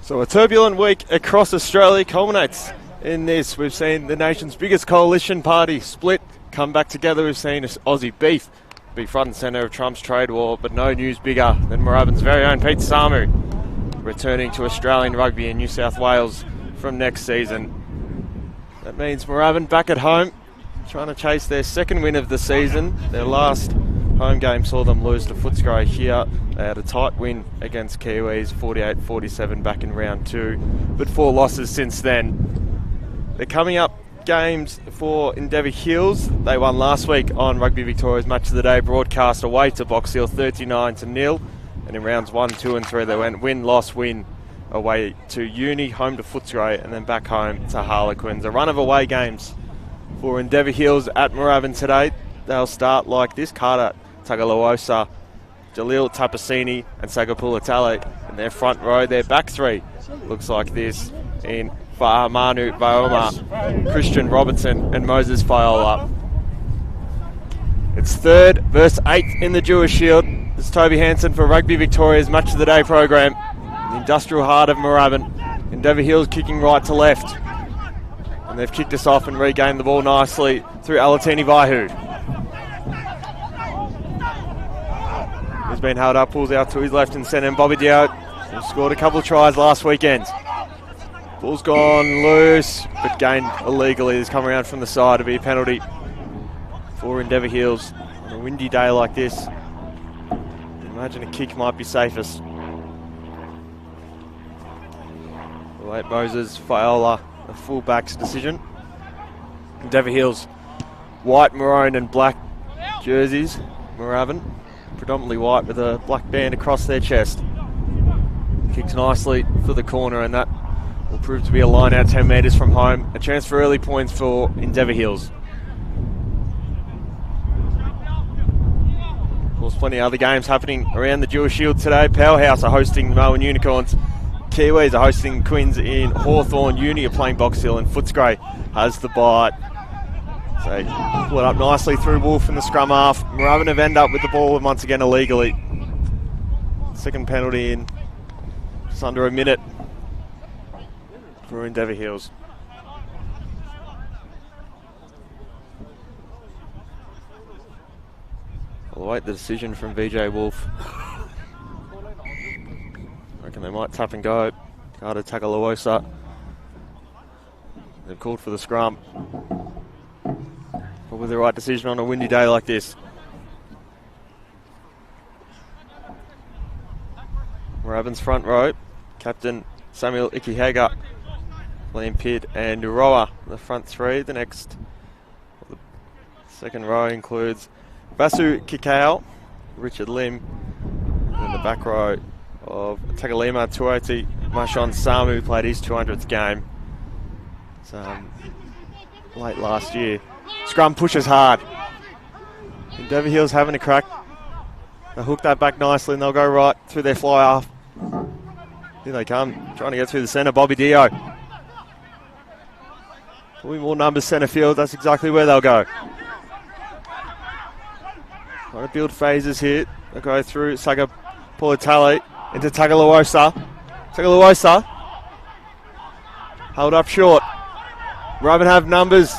So a turbulent week across Australia culminates in this. We've seen the nation's biggest coalition party split, come back together. We've seen Aussie beef be front and centre of Trump's trade war, but no news bigger than Moorabbin's very own Pete Samu returning to Australian rugby in New South Wales from next season. That means Moorabbin back at home, trying to chase their second win of the season. Their last home game saw them lose to Footscray here. They had a tight win against Kiwis, 48-47 back in round 2, but 4 losses since then. They're coming up games for Endeavour Hills. They won last week on Rugby Victoria's Match of the Day broadcast away to Box Hill 39-0. And in rounds 1, 2 and 3 they went win, loss, win away to Uni, home to Footscray, and then back home to Harlequins. A run of away games for Endeavour Hills at Moorabbin today. They'll start like this. Carter Tagalawosa, Jalil Tapasini and Sagapula Tale in their front row. Their back three looks like this in Fahamanu Vaoma, Christian Robertson and Moses Fiola. It's 3rd versus 8th in the Dewar Shield. It's Toby Hansen for Rugby Victoria's Match of the Day program. The industrial heart of Moorabbin. Endeavour Hills kicking right to left. And they've kicked us off and regained the ball nicely through Alatini Vaihu. He's been held up, pulls out to his left and centre, and Bobby Diao, who scored a couple of tries last weekend. Ball's gone loose, but gained illegally. It's come around from the side to be a penalty for Endeavour Hills. On a windy day like this, imagine a kick might be safest. The late Moses Fiola, the full-back's decision. Endeavour Hills, white, maroon and black jerseys. Moorabbin, predominantly white with a black band across their chest. Kicks nicely for the corner, and that will prove to be a line out 10 metres from home. A chance for early points for Endeavour Hills. Of course, plenty of other games happening around the Dewar Shield today. Powerhouse are hosting the Melbourne Unicorns. Kiwis are hosting Quins in Hawthorn. Uni are playing Box Hill, and Footscray has the bite. So pull it up nicely through Wolf in the scrum half. Moorabbin have ended up with the ball once again illegally. Second penalty in just under a minute for Endeavour Hills. I'll await the decision from VJ Wolf. I reckon they might tap and go. Carter Tagalawosa. They've called for the scrum. Probably the right decision on a windy day like this. Moorabbin's front row, captain Samuel Ikihega Liam Pitt and Uroa, the front three. The second row includes Vasu Kikau, Richard Lim, and in the back row of Tagalima Tuoti, Mashon Samu, played his 200th game. It's, late last year. Scrum pushes hard. Endeavour Hills having a crack. They hook that back nicely and they'll go right through their fly half. Here they come, trying to get through the centre. Bobby Dio. Probably more numbers centre field, that's exactly where they'll go. Trying to build phases here. They'll go through Saga Politale into Tagalawosa. Tagalawosa. Held up short. Moorabbin have numbers.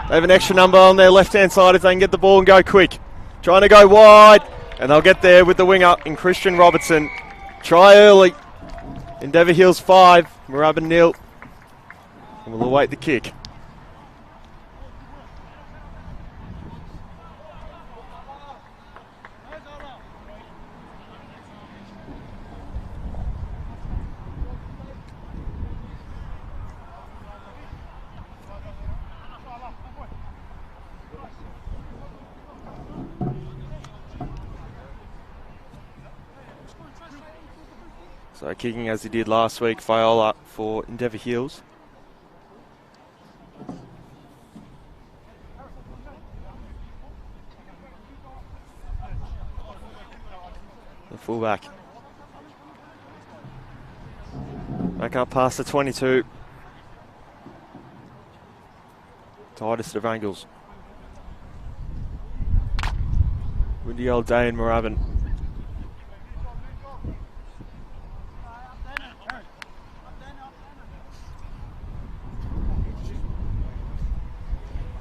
They have an extra number on their left-hand side if they can get the ball and go quick. Trying to go wide. And they'll get there with the winger in Christian Robertson. Try early. Endeavour Hills 5, Moorabbin 0. And we'll await the kick. So kicking as he did last week, Viola for Endeavour Hills. The fullback. Back up past the 22. Tightest of angles. Windy old day in Moorabbin.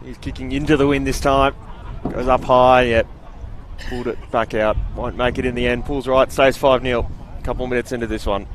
He's kicking into the wind this time. Goes up high, yep. Pulled it back out. Won't make it in the end. Pulls right, stays 5-0. A couple minutes into this one.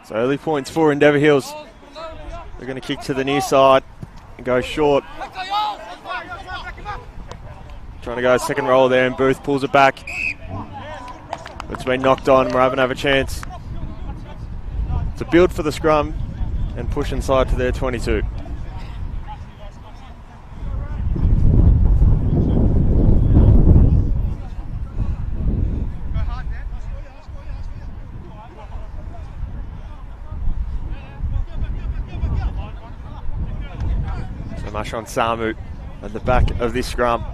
So early points for Endeavour Hills. They're going to kick to the near side and go short. Trying to go second roll there and Booth pulls it back. It's been knocked on. Moorabbin have a chance to build for the scrum and push inside to their 22. Mashon Samu at the back of this scrum.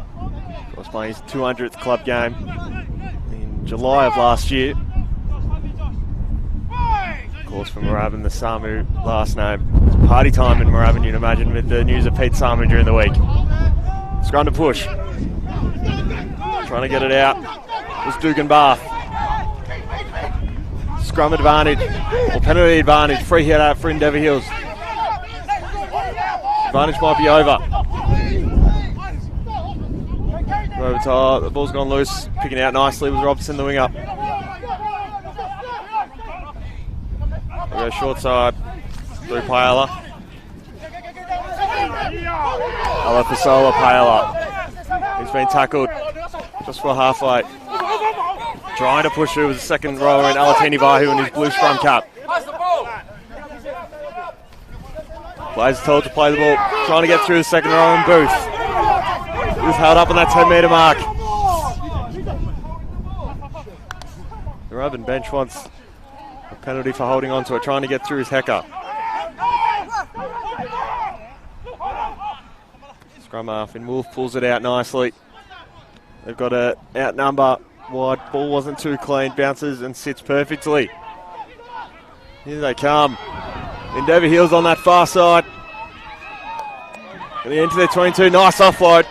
Was playing his 200th club game in July of last year. Of course, for Moorabbin, the Samu last name. It's party time in Moorabbin, you'd imagine, with the news of Pete Samu during the week. Scrum to push. Trying to get it out was Dugan Bath. Scrum advantage, or penalty advantage, free hit out for Endeavour Hills. Advantage might be over. The ball's gone loose. Picking out nicely was Robson, the winger. We'll go short side through Paella. Alafasola Paella. He's been tackled just for halfway. Trying to push through with the second rower in Alatini Vahu in his blue scrum cap. Players told to play the ball, trying to get through the second row and Booth. Booth held up on that 10-metre mark. The Moorabbin bench wants a penalty for holding on to it, trying to get through his hecker. Scrum half and Wolf pulls it out nicely. They've got a outnumber wide, ball wasn't too clean, bounces and sits perfectly. Here they come. Endeavour Hills on that far side. Getting into their 22, nice offload.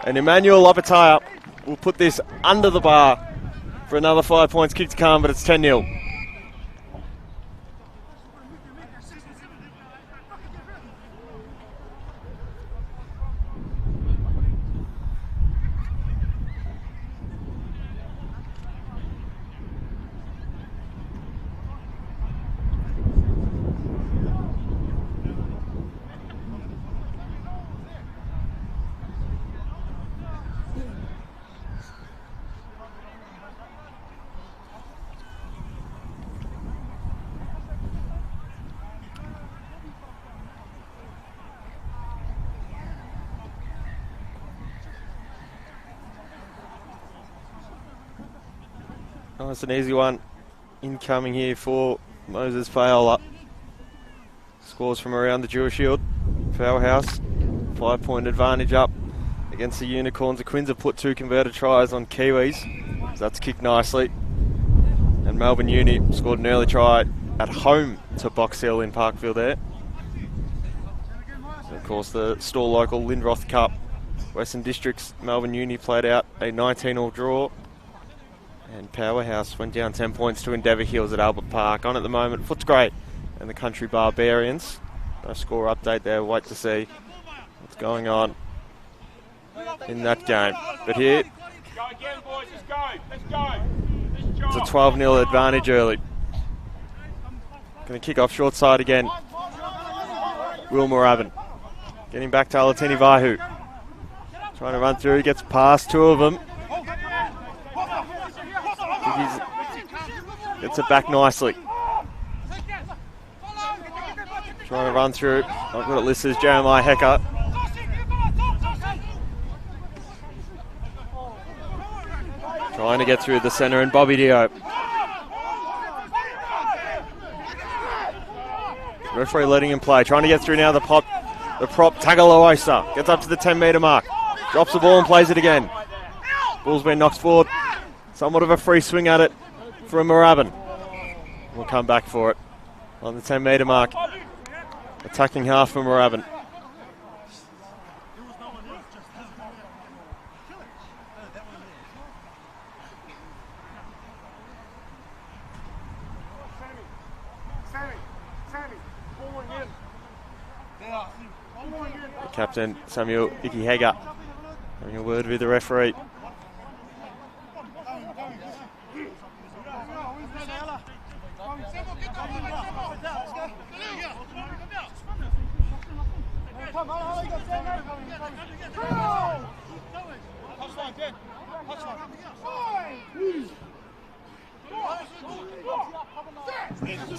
And Emmanuel Lopataya will put this under the bar for another 5 points kick to come, but it's 10-0. Nice and easy one incoming here for Moses Paola. Scores from around the Dewar Shield. Powerhouse, 5-point advantage up against the Unicorns. The Quins have put 2 converted tries on Kiwis. So that's kicked nicely. And Melbourne Uni scored an early try at home to Box Hill in Parkville there. And of course, the store local Lindroth Cup. Western Districts, Melbourne Uni played out a 19-all draw. And Powerhouse went down 10 points to Endeavour Hills at Albert Park. On at the moment, Footscray and the Country Barbarians. No score update there. Wait to see what's going on in that game. But here, Go again, boys. Let's go. Let's go. it's a 12-0 advantage early. Going to kick off short side again. Will Moorabbin. Getting back to Alatini Vahu. Trying to run through. Gets past 2 of them. Gets it back nicely. Trying to run through. I've got it listed as Jeremiah Hecker. Trying to get through the centre and Bobby Dio. Referee letting him play. Trying to get through now the prop Tagaloosa. Gets up to the 10-metre mark. Drops the ball and plays it again. Ball's been knocked forward. Somewhat of a free swing at it from Moorabbin. We'll come back for it on the 10-metre mark. Attacking half for Moorabbin. Captain Samuel Ikihega having a word with the referee.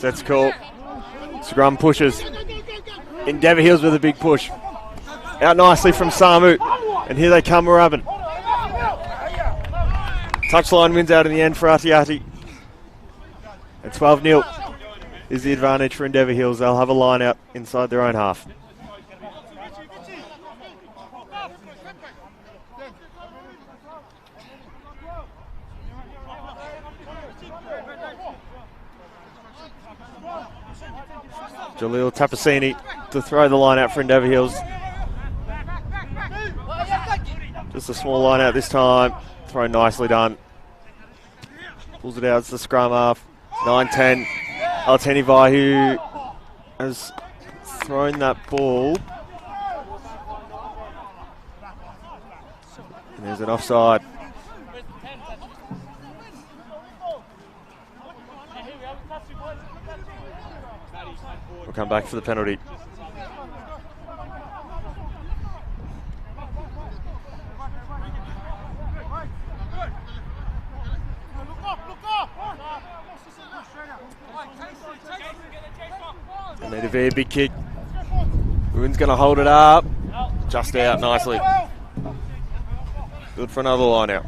That's cool. Scrum pushes. Endeavour Hills with a big push. Out nicely from Samu. And here they come, Moorabbin. Touchline wins out in the end for Atiati. And 12-0 is the advantage for Endeavour Hills. They'll have a line out inside their own half. Jaleel Tapasini to throw the line out for Endeavour Hills. Just a small line out this time. Throw nicely done. Pulls it out. It's the scrum half. 9-10. Alteni Vahu has thrown that ball. And there's an offside. We'll come back for the penalty. They need a very big kick. Ruin's going to hold it up. Just out nicely. Good for another line out.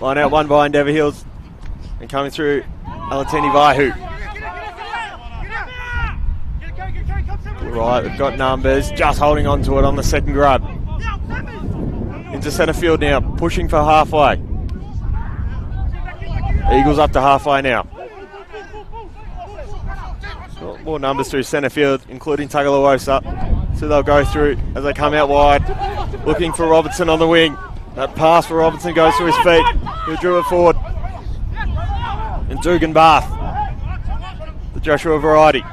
Line out one by Endeavour Hills. And coming through, Alatini Vahu. Right, they've got numbers. Just holding on to it on the second grab. Into centre field now. Pushing for halfway. Eagles up to halfway now. Got more numbers through centre field, including Tagaloosa. So they'll go through as they come out wide. Looking for Robertson on the wing. That pass for Robertson goes to his feet. He drew it forward. And Dugan Bath, the Joshua variety.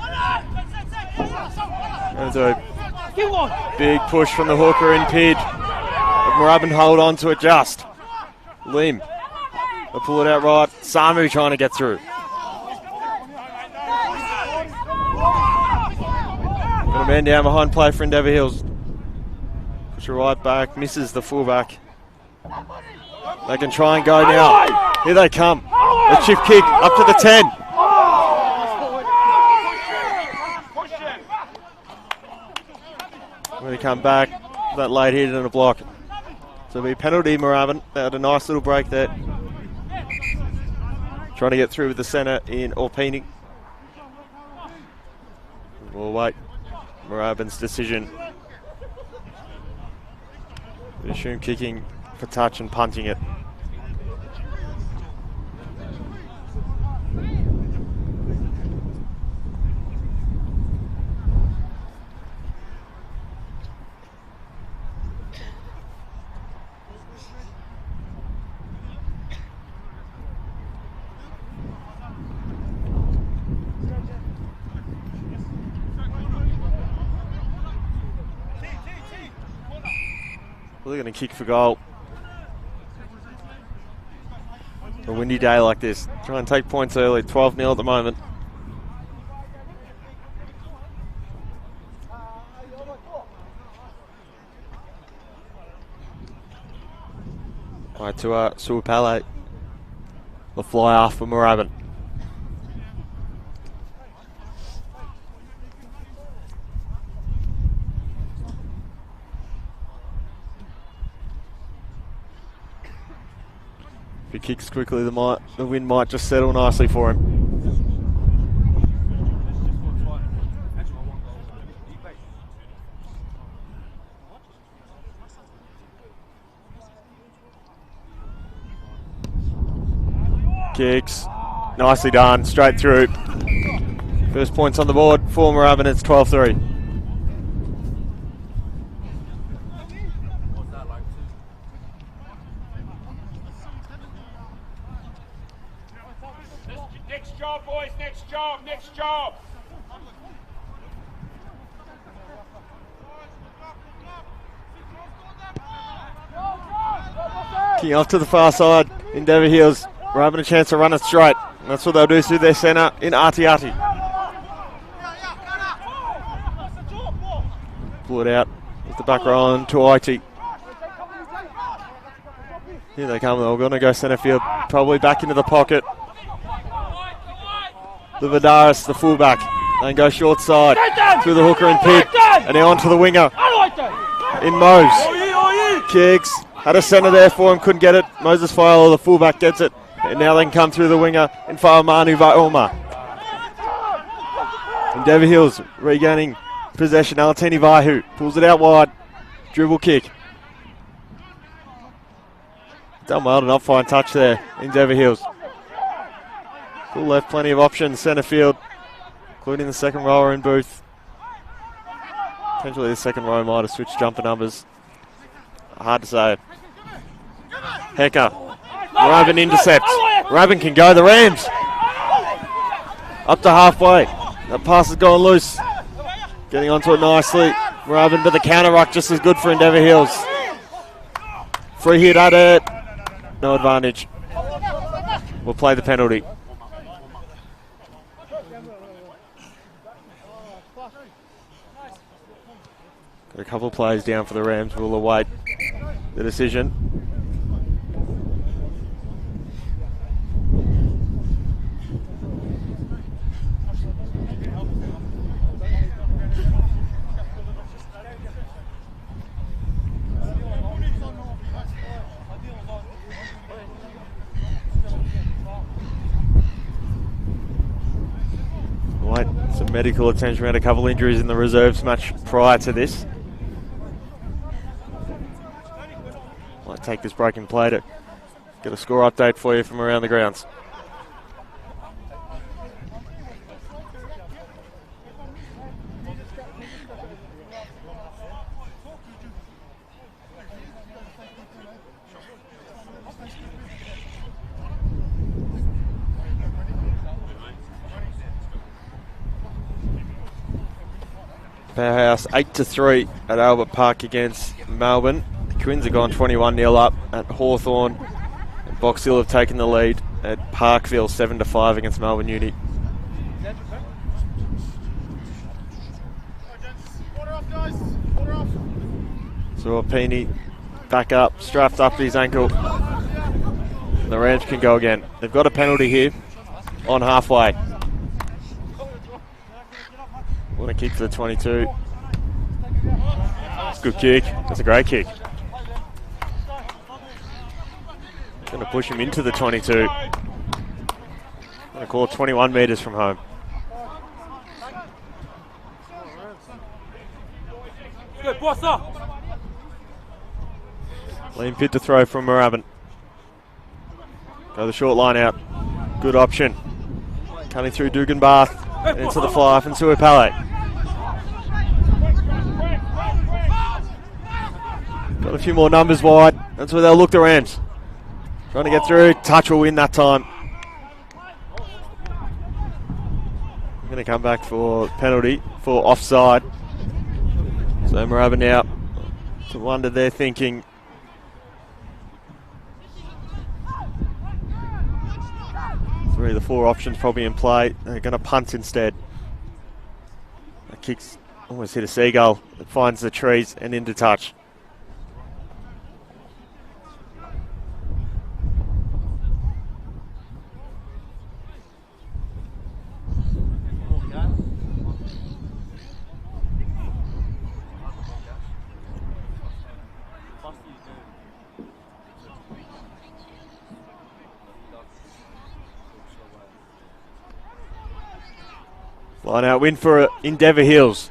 There's a big push from the hooker in Pid. Moorabbin hold on to it just. Lim. They'll pull it out right. Samu trying to get through. Got a man down behind play for Endeavour Hills. Push it right back. Misses the fullback. They can try and go now. Here they come. A shift kick up to the 10. When they come back, that late hit and a block. So it'll be a penalty, Moorabbin. They had a nice little break there. Trying to get through with the centre in Orpini. We'll wait. Moorabbin's decision. We assume kicking for touch and punting it. They're going to kick for goal. A windy day like this. Try and take points early. 12-0 at the moment. Right to Suapale. The fly off for Moorabbin. If he kicks quickly, the wind might just settle nicely for him. Kicks. Nicely done. Straight through. First points on the board for Moorabbin. It's 12-3. Next job, boys, next job, next job. Kicking off to the far side. Endeavour Heels. We're having a chance to run it straight. And that's what they'll do through their centre in Ati. Pull it out with the back row on to IT. Here they come. They're going to go centre field. Probably back into the pocket. The Vidaris, the fullback, and go short side through the hooker and pick, and now onto the winger in Mose. Kicks, had a centre there for him, couldn't get it. Moses Fowler, the fullback, gets it, and now they can come through the winger in Faamanu Vauma. Endeavour Hills regaining possession. Alatini Vaihu pulls it out wide, dribble kick. Done well to not find touch there, Endeavour Hills. Full left, plenty of options, centre field, including the second rower in Booth. Potentially the second row might have switched jumper numbers. Hard to say. Hecker. Moorabbin intercepts. Moorabbin can go. The Rams. Up to halfway. That pass has gone loose. Getting onto it nicely. Moorabbin, but the counter ruck just as good for Endeavour Hills. Free hit at it. No advantage. We'll play the penalty. Got a couple of players down for the Rams. We'll await the decision. Wait, some medical attention. We had a couple injuries in the reserves match prior to this. Might take this break and play to get a score update for you from around the grounds. Powerhouse 8-3 at Albert Park against Melbourne. The Twins have gone 21-0 up at Hawthorn. And Box Hill have taken the lead at Parkville 7-5 against Melbourne Uni. So Apini back up, strapped up his ankle. The Rams can go again. They've got a penalty here on halfway. Want to kick to the 22. It's a good kick. That's a great kick. Going to push him into the 22. Going to call 21 metres from home. Lean pit to throw from Moorabbin. Go the short line out. Good option. Cutting through Dugan Bath. Into the fly from Suapale. Got a few more numbers wide. That's where they'll look the Rams. Trying to get through. Touch will win that time. Going to come back for penalty for offside. So Moorabbin now to wonder their thinking. Three of the four options probably in play. They're going to punt instead. That kick's almost hit a seagull. It finds the trees and into touch. Line out win for Endeavour Hills.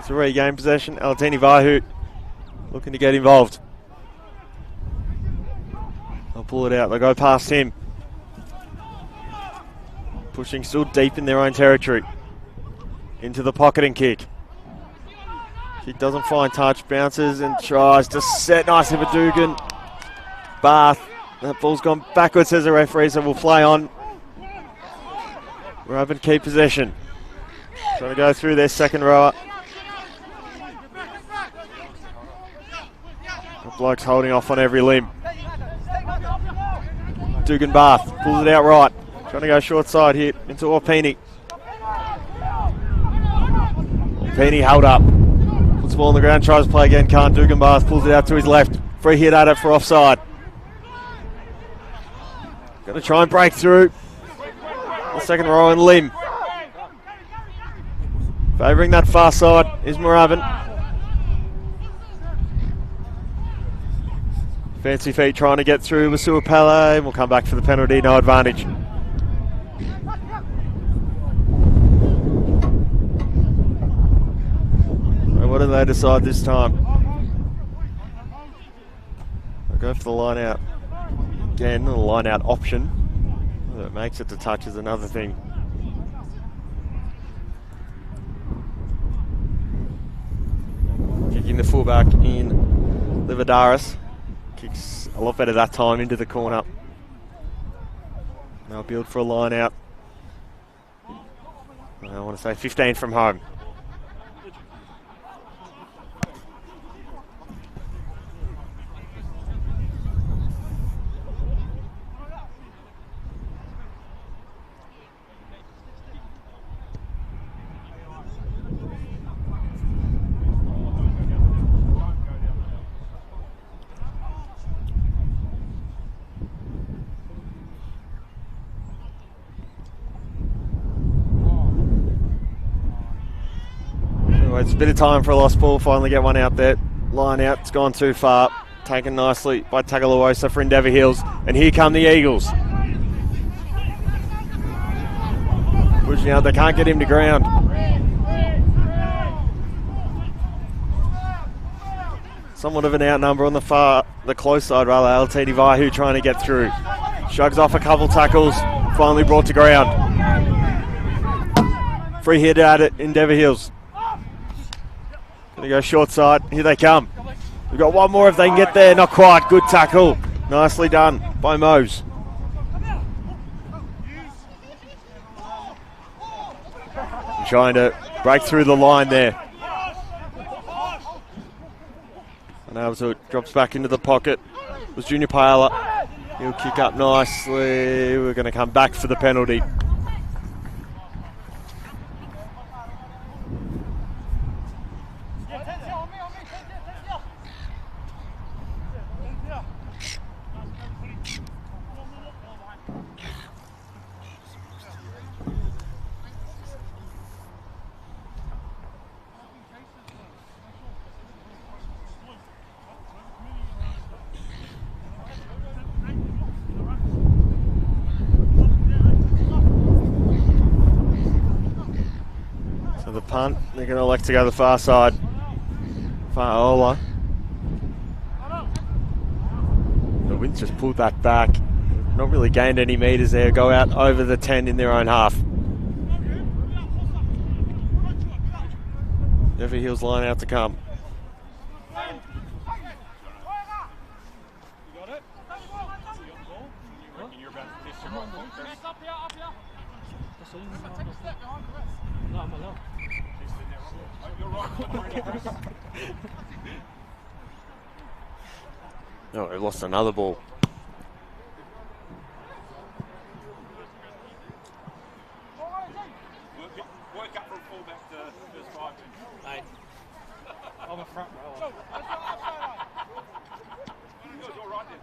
To regain possession. Alatini Vahu looking to get involved. They'll pull it out. They'll go past him. Pushing still deep in their own territory. Into the pocket and kick. Kick doesn't find touch. Bounces and tries to set nicely for Dugan. Bath. That ball's gone backwards, says the referee, so we'll play on. Moorabbin keep possession. Trying to go through their second rower. The bloke's holding off on every limb. Dugan Bath pulls it out right. Trying to go short side here into Orpini. Orpini held up. Puts the ball on the ground, tries to play again, can't. Dugan Bath pulls it out to his left. Free hit at it for offside. Going to try and break through. The second row and limb. Favouring that far side is Moorabbin. Fancy feet trying to get through with Suapale. We'll come back for the penalty, no advantage. So what do they decide this time? They'll go for the line out. Again, the line out option. Whether it makes it to touch is another thing. Kicking the fullback in Livadaris. Kicks a lot better that time into the corner. Now build for a line out. I want to say 15 from home. It's a bit of time for a lost ball. Finally get one out there. Line out. It's gone too far. Taken nicely by Tagalawosa for Endeavour Hills. And here come the Eagles. Pushing out. They can't get him to ground. Somewhat of an outnumber on the close side rather. Alatini Vahu trying to get through. Shrugs off a couple tackles. Finally brought to ground. Free hit at it. Endeavour Hills. Going to go short side. Here they come. We've got one more if they can get there. Not quite. Good tackle. Nicely done by Mose. Trying to break through the line there. And Alberto drops back into the pocket. It was Junior Paella. He'll kick up nicely. We're going to come back for the penalty. punt. They're going to elect to go the far side. Faiola. The wind's just pulled that back. Not really gained any metres there. Go out over the 10 in their own half. Endeavour Hills line out to come. Oh, we lost another ball. Work up from fullback to first five. Mate, I'm a front rower. You're all right then.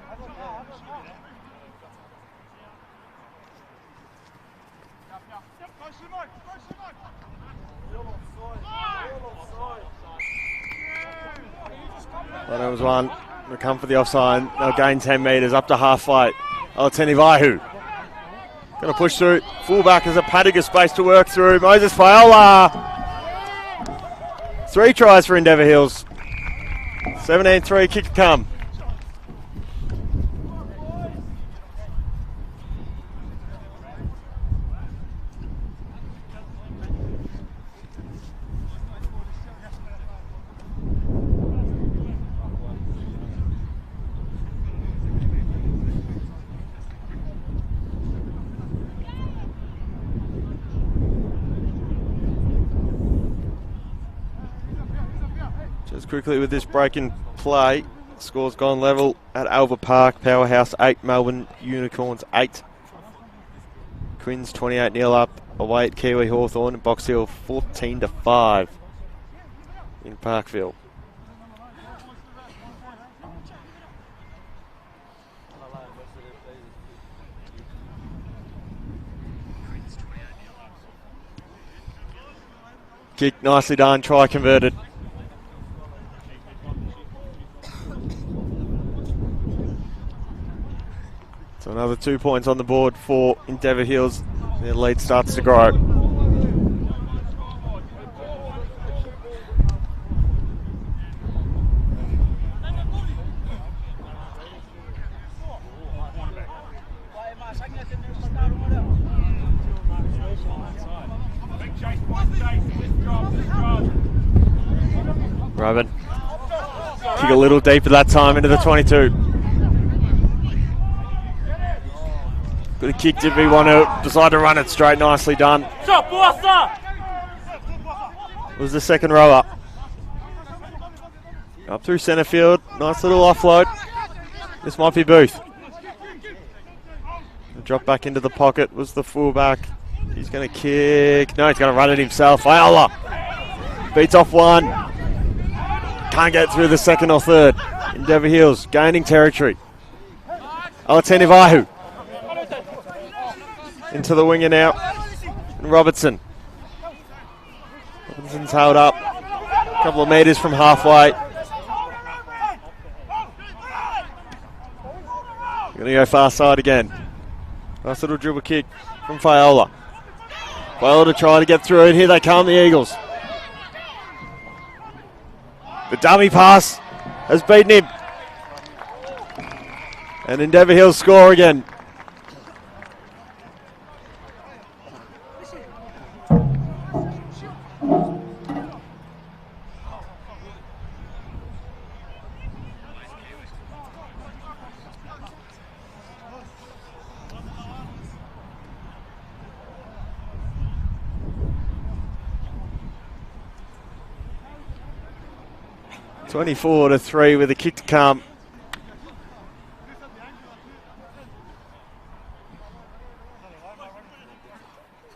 Well, there was one. They'll come for the offside. They'll gain 10 metres up to half flight. Endeavour. Going to push through. Fullback has a paddock of space to work through. Moses Faiola. 3 tries for Endeavour Hills. 17-3 kick to come. Just quickly with this break in play, score's gone level at Alva Park. Powerhouse 8, Melbourne Unicorns 8. Quins 28-0 up away at Kiwi Hawthorn, and Box Hill 14-5 in Parkville. Kick nicely done, try converted. So another 2 points on the board for Endeavour Hills. Their lead starts to grow. Moorabbin. Kick a little deeper that time into the 22. Good kick, did we want to decide to run it straight? Nicely done. Was the second rower. Up through centre field. Nice little offload. This might be Booth. Drop back into the pocket was the fullback. He's going to kick. No, he's going to run it himself. Faiola beats off one. Can't get through the second or third. Endeavour Hills gaining territory. Endeavour into the winger now. And Robertson's held up. A couple of metres from halfway. Going to go far side again. Nice little dribble kick from Faiola. Faiola to try to get through it. Here they come, the Eagles. The dummy pass has beaten him. And Endeavour Hills score again. (24-3) with a kick to come.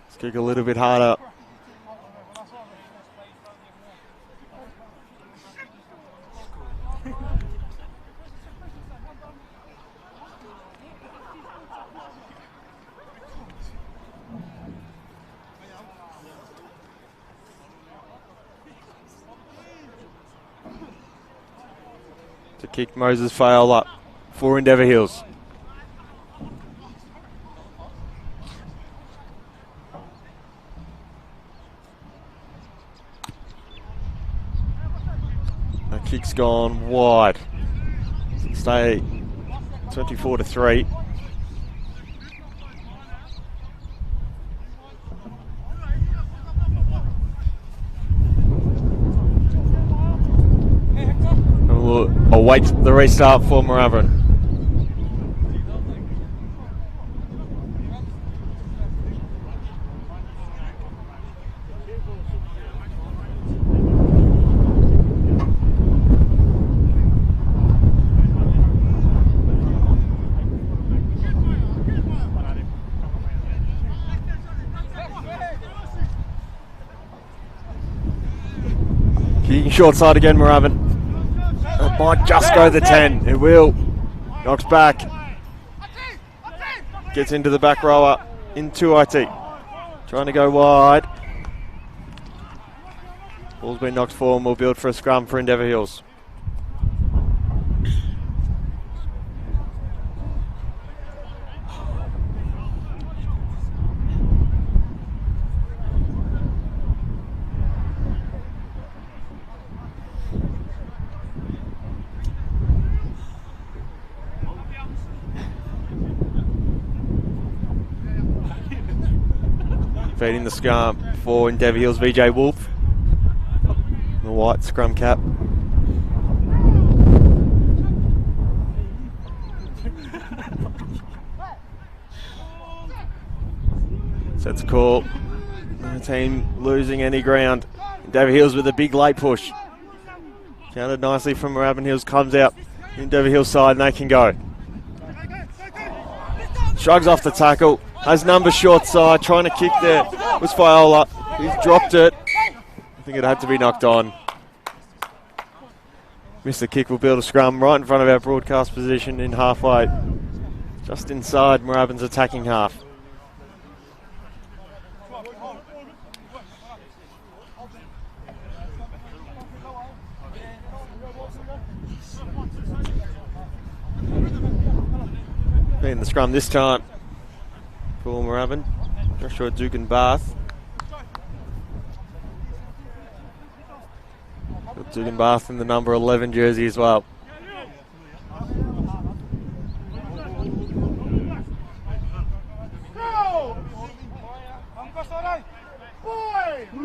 Let's kick a little bit harder. To kick Moses Faiola for Endeavour Hills. Kick's gone wide. Stay 24-3. And we'll await the restart for Moorabbin. Kicking short side again, Moorabbin. It might just go the 10. It will. Knocks back. Gets into the back rower. Into IT. Trying to go wide. Ball's been knocked forward and we'll build for a scrum for Endeavour Hills. Feeding the scrum for Endeavour Hills, VJ Wolf. The white scrum cap. Sets a call. The team losing any ground. Endeavour Hills with a big late push. Counted nicely from Moorabbin Hills, comes out. Endeavour Hills side and they can go. Shrugs off the tackle. Has number short side, trying to kick there. Was Viola. He's dropped it. I think it had to be knocked on. Missed the kick. We'll build a scrum right in front of our broadcast position in halfway. Just inside Moorabbin's attacking half. In the scrum this time for Moorabbin. Joshua Dugan-Bath. Got Dugan-Bath in the number 11 jersey as well.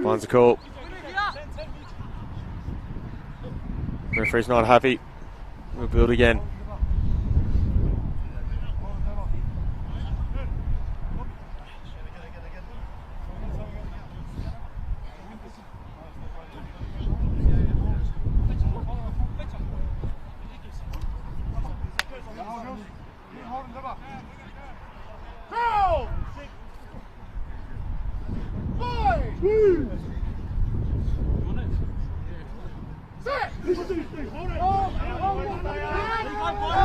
Finds a call. Referee's not happy. We'll build again.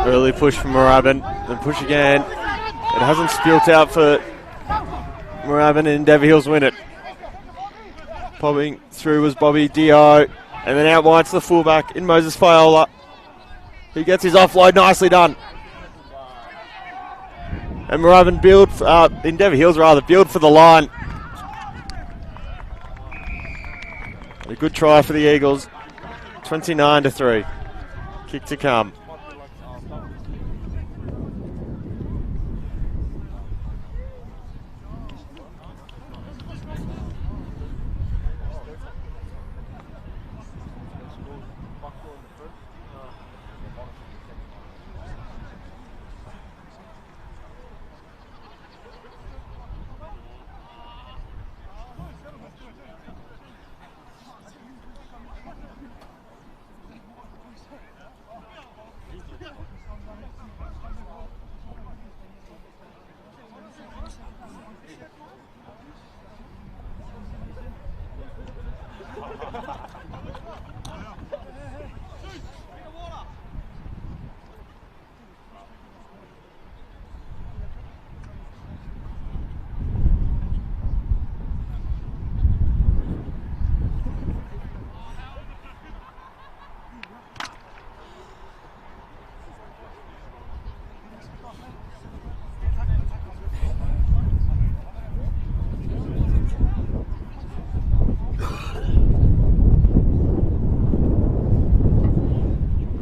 Early push from Moorabbin, then push again. It hasn't spilt out for Moorabbin and Endeavour Hills win it. Popping through was Bobby Dio, and then out wide to the fullback in Moses Viola. He gets his offload, nicely done. And Moorabbin build, Endeavour Hills rather, build for the line. A good try for the Eagles. 29-3. Kick to come.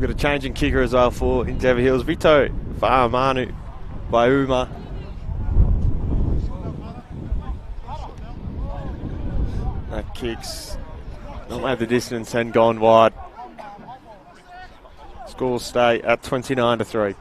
got a change in kicker as well for Endeavour Hills. Vito Va'amanu Baiuma. That kicks not made the distance and gone wide. Scores stay at 29-3.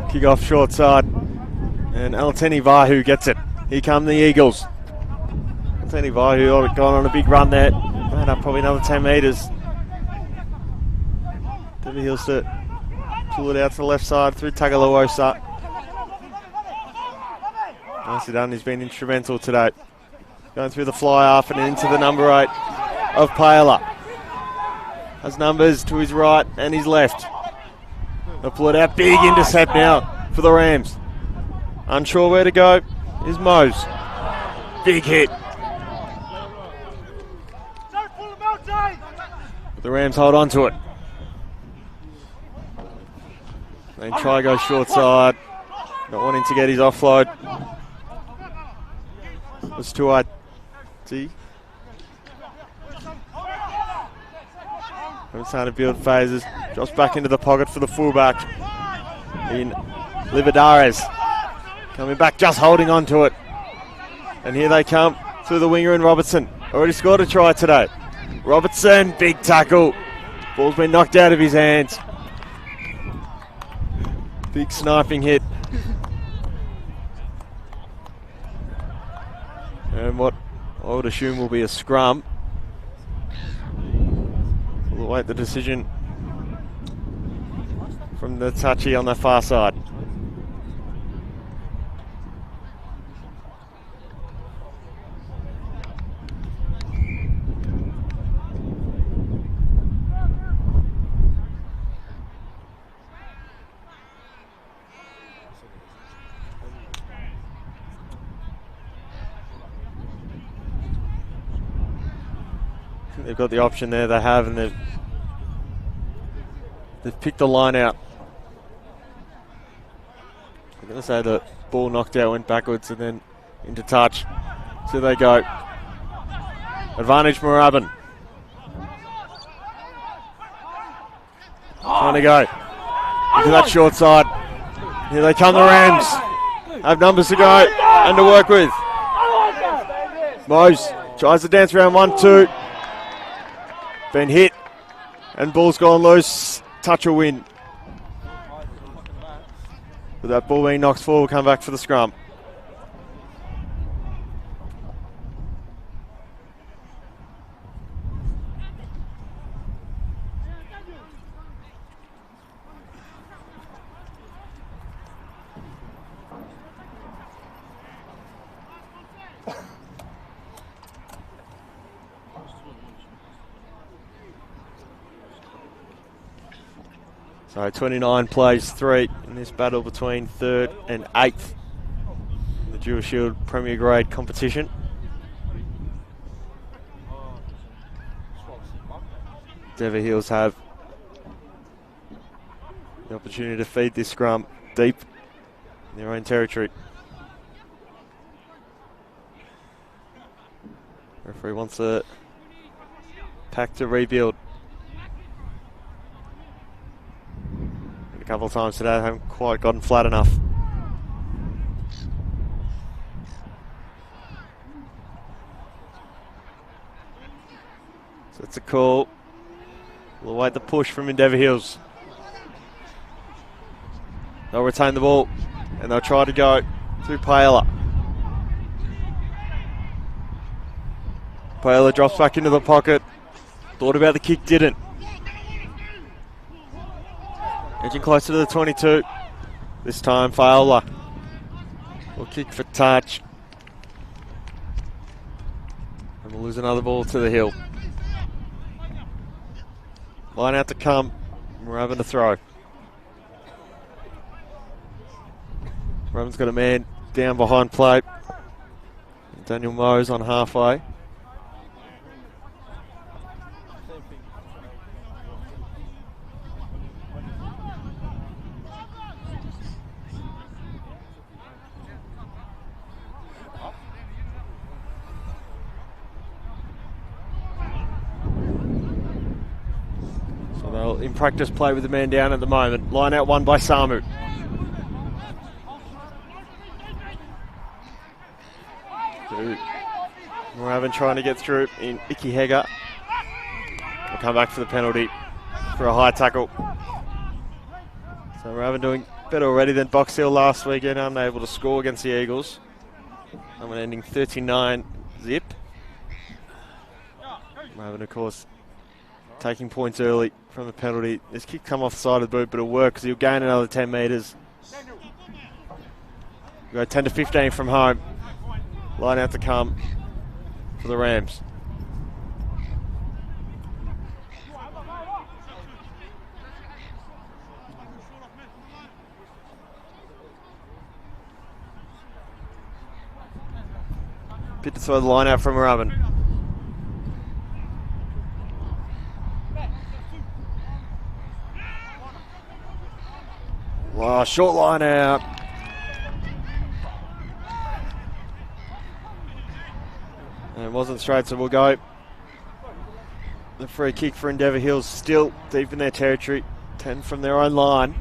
Kick off short side, and Alateni Vahu gets it. Here come the Eagles. Alateni Vahu gone on a big run there. Ran up probably another 10 metres. Endeavour Hills to pull it out to the left side through Tagalawosa. Nicely done, he's been instrumental today. Going through the fly half and into the number 8 of Paola. Has numbers to his right and his left. They'll pull it out. Big intercept now for the Rams. Unsure where to go is Mose. Big hit. The Rams hold on to it. They try to go short side. Not wanting to get his offload. It's too hard. See? From trying to build phases. Drops back into the pocket for the fullback in Livadares. Coming back, just holding on to it. And here they come through the winger in Robertson. Already scored a try today. Robertson, big tackle. Ball's been knocked out of his hands. Big sniping hit. And what I would assume will be a scrum. We'll await the decision from the touchy on the far side. They've got the option there, they have, and they've picked the line out. I'm going to say the ball knocked out, went backwards and then into touch. So they go. Advantage Moorabbin. Trying to go into that short side. Here they come, the Rams. Have numbers to go and to work with. Mose tries to dance around 1-2. Been hit and ball's gone loose. Touch or win. With that ball being knocked forward, come back for the scrum. So 29 plays 3 in this battle between 3rd and 8th in the Dewar Shield Premier Grade competition. Endeavour Hills have the opportunity to feed this scrum deep in their own territory. Referee wants a pack to rebuild. A couple of times today, haven't quite gotten flat enough. So it's a call. We'll await the push from Endeavour Hills. They'll retain the ball and they'll try to go through Paola. Paola drops back into the pocket. Thought about the kick, didn't. Edging closer to the 22. This time, Paola will kick for touch. And we'll lose another ball to the hill. Line out to come. Moorabbin to throw. Moorabbin's got a man down behind plate. Daniel Mose on halfway. So they'll in practice play with the man down at the moment. Line out one by Samu. Moorabbin trying to get through in Icky Hegger. We'll come back for the penalty for a high tackle. So Moorabbin doing better already than Box Hill last weekend, unable to score against the Eagles. And we're ending 39-zip. Moorabbin, of course, taking points early from the penalty. This kick come off the side of the boot, but it'll work because he'll gain another 10 metres. We'll go 10 to 15 from home. Line out to come for the Rams. Bit to throw the line out from Moorabbin. Wow, short line out. And it wasn't straight, so we'll go. The free kick for Endeavour Hills, still deep in their territory. 10 from their own line.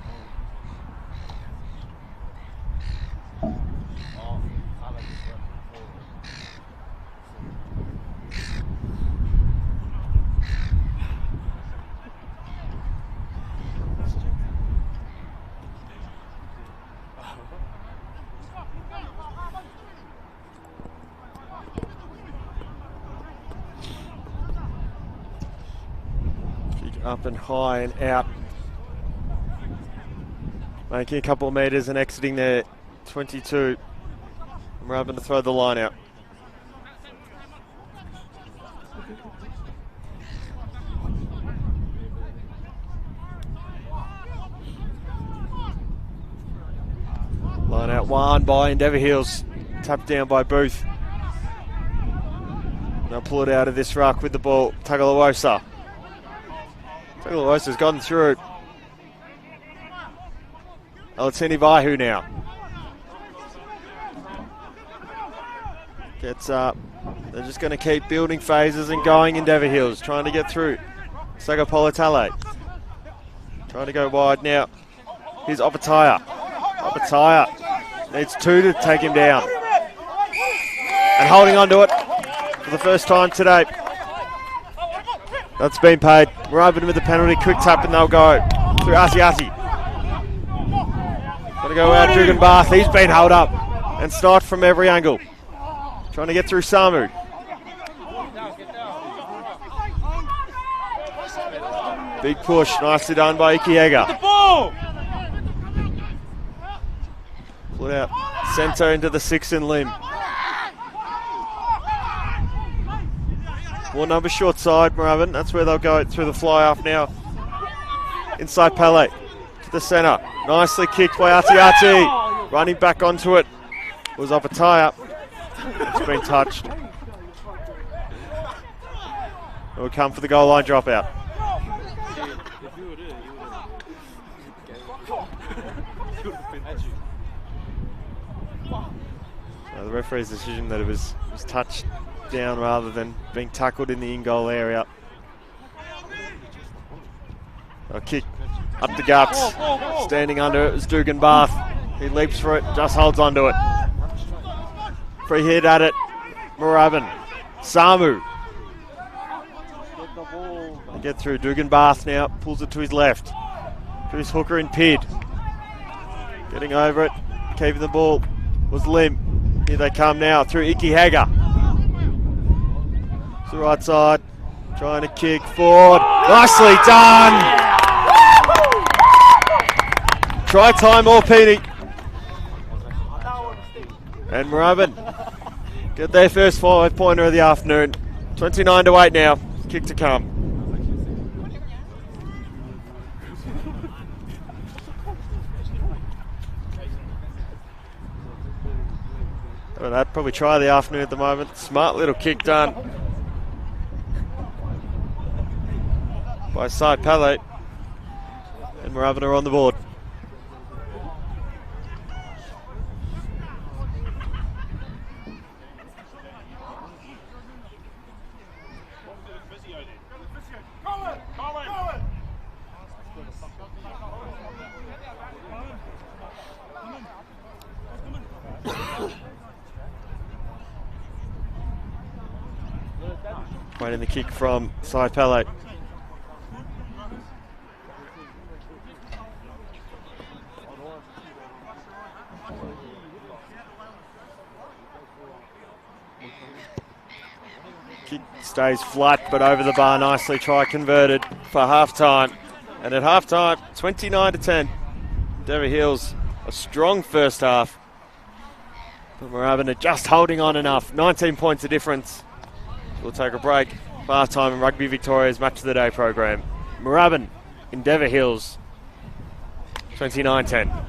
Up and high and out. Making a couple of metres and exiting there. 22. Moorabbin to throw the line out. Line out one by Endeavour Hills. Tapped down by Booth. They'll pull it out of this ruck with the ball. Tagalawosa. Tagalawosa's gone through. Alatini Vaihu now. Gets up. They're just going to keep building phases and going Endeavour Hills. Trying to get through. Sagapolatale. Trying to go wide now. Here's Opataya. Opataya needs two to take him down. And holding on to it for the first time today. That's been paid. Moorabbin with the penalty. Quick tap and they'll go through Asiasi. Got to go out Dugan Bath. He's been held up and sniped from every angle. Trying to get through Samu. Big push. Nicely done by Ikiega. Put out centre into the 6 and limb. More number short side, Moorabbin. That's where they'll go through the fly off now. Inside Pele to the centre. Nicely kicked by Atiati. Running back onto it was Opataya. It's been touched. It will come for the goal line dropout. So the referee's decision that it was touched down rather than being tackled in the in-goal area. A kick up the guts. Standing under it was Dugan Bath. He leaps for it, just holds onto it. Free hit at it. Moorabbin. Samu. They get through. Dugan Bath now pulls it to his left. To his hooker in Pid. Getting over it. Keeping the ball was Lim. Here they come now through Iki Hager. To the right side. Trying to kick forward. Nicely done. Try time or Peony. And Moorabbin get their first 5-pointer of the afternoon. 29-8 now. Kick to come. Well, that'd probably try the afternoon at the moment. Smart little kick done by Sai Palate. And Moorabbin are on the board. Waiting the kick from Sai Palate. Kick stays flat, but over the bar nicely. Try converted for half-time. And at half-time, 29-10. Endeavour Hills, a strong first half. But Moorabbin are just holding on enough. 19 points of difference. We'll take a break. Half-time in Rugby Victoria's Match of the Day program. Moorabbin, Endeavour Hills, 29-10.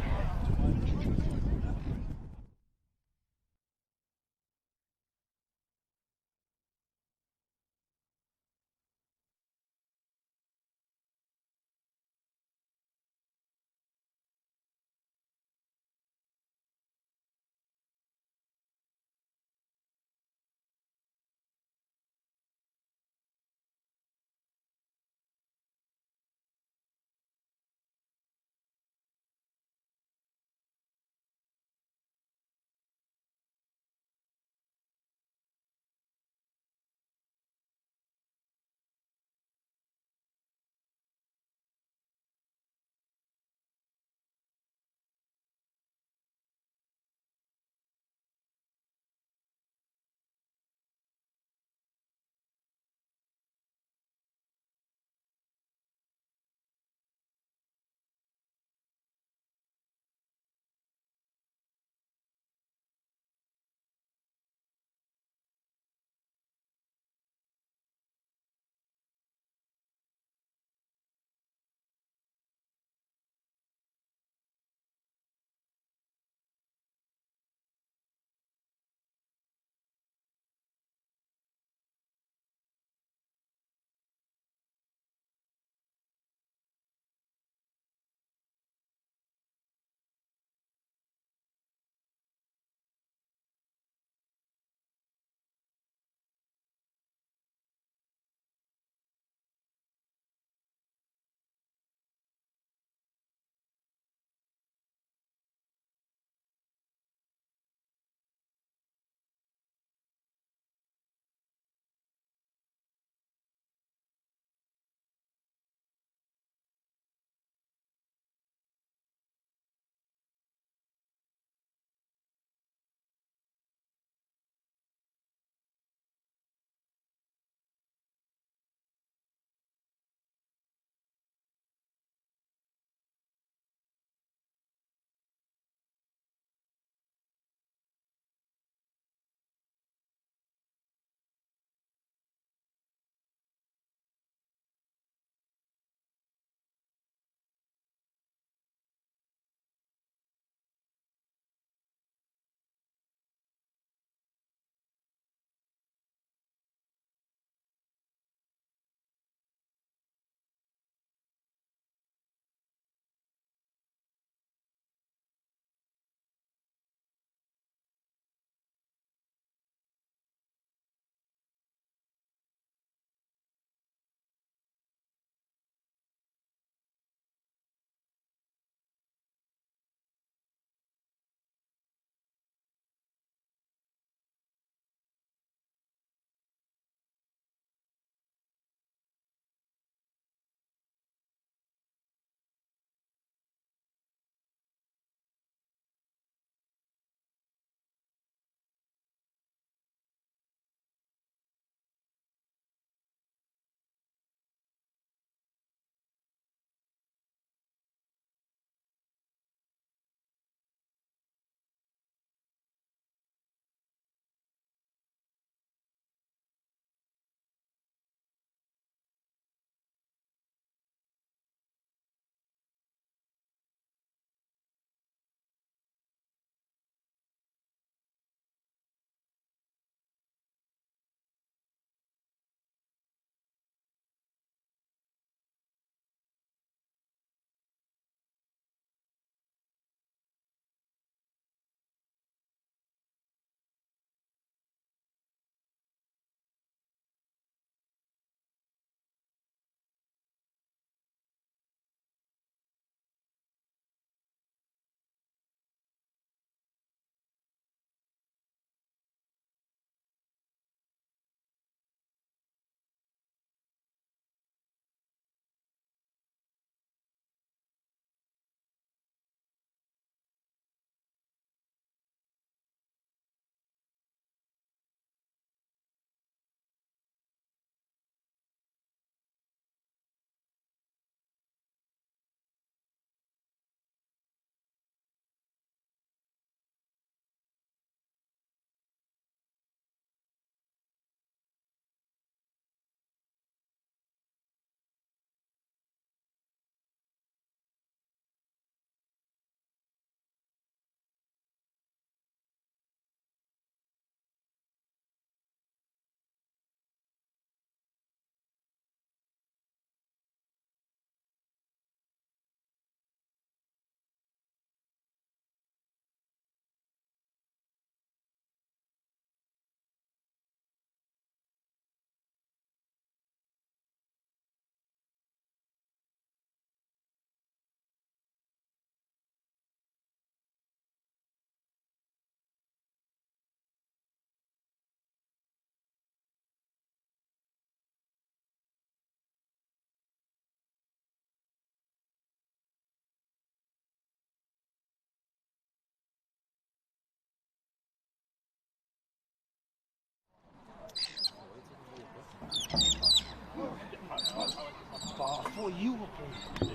thought you were playing.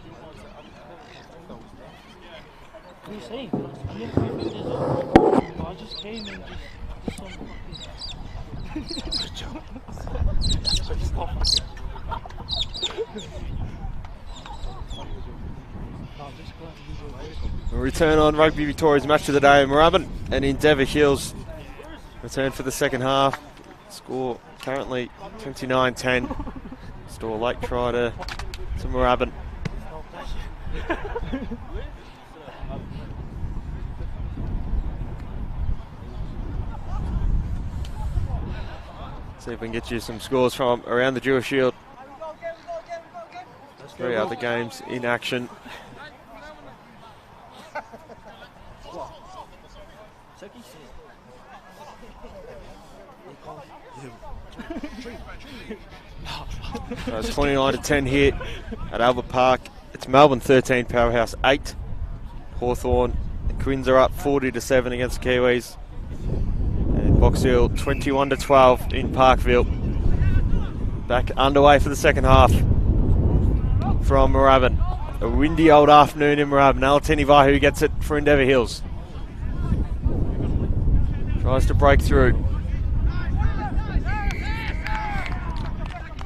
What are you saying? I'm not confused as well. I just came and just saw A return on Rugby Victoria's match of the day. Moorabbin and Endeavour Hills return for the second half. Score currently 29-10. Store late try to Moorabbin. See if we can get you some scores from around the Dewar Shield. 3 other games in action. So it's 29-10 here at Albert Park. It's Melbourne 13, Powerhouse 8. Hawthorn and Quins are up 40-7 against the Kiwis. And Box Hill 21-12 in Parkville. Back underway for the second half from Moorabbin. A windy old afternoon in Moorabbin. Alatini Vahu gets it for Endeavour Hills. Tries to break through.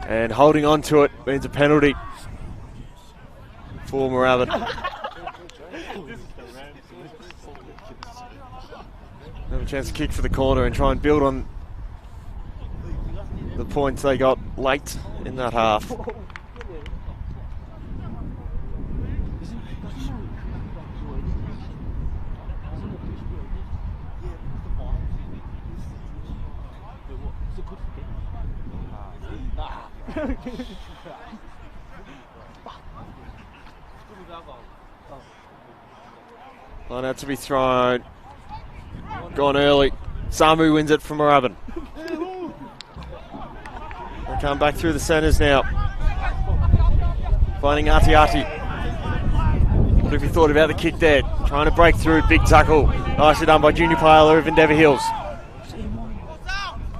And holding on to it means a penalty for Moorabbin. Have a chance to kick for the corner and try and build on the points they got late in that half. Line out to be thrown. Gone early. Samu wins it from Moorabbin. They come back through the centres now. Finding Ati. What have you thought about the kick there? Trying to break through. Big tackle. Nicely done by Junior Paola of Endeavour Hills.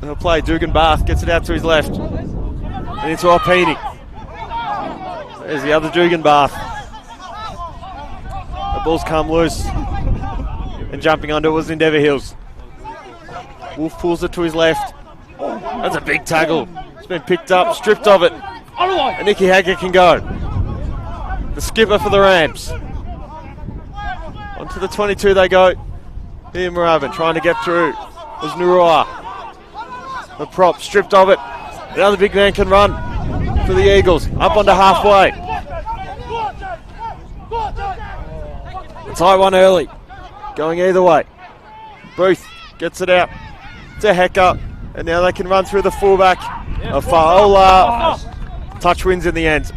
He'll play. Dugan Bath gets it out to his left. And into Alpini. There's the other Dugan Bath. The ball's come loose. And jumping onto it was Endeavour Hills. Wolf pulls it to his left. That's a big tackle. It's been picked up, stripped of it. And Nicky Haggett can go. The skipper for the Rams. Onto the 22 they go. Here Moorabbin trying to get through. Was Nurua. The prop stripped of it. The other big man can run for the Eagles. Up onto halfway. It's high one early. Going either way. Booth gets it out to Hecker. And now they can run through the fullback. Faola. Touch wins in the end.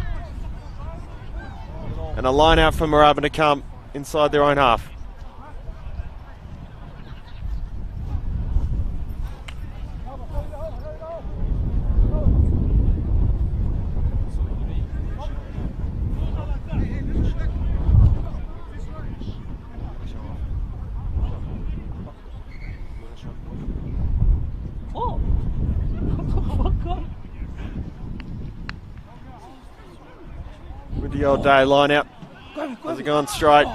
And a line out for Moorabbin to come inside their own half. With the old day line out. Has it gone straight?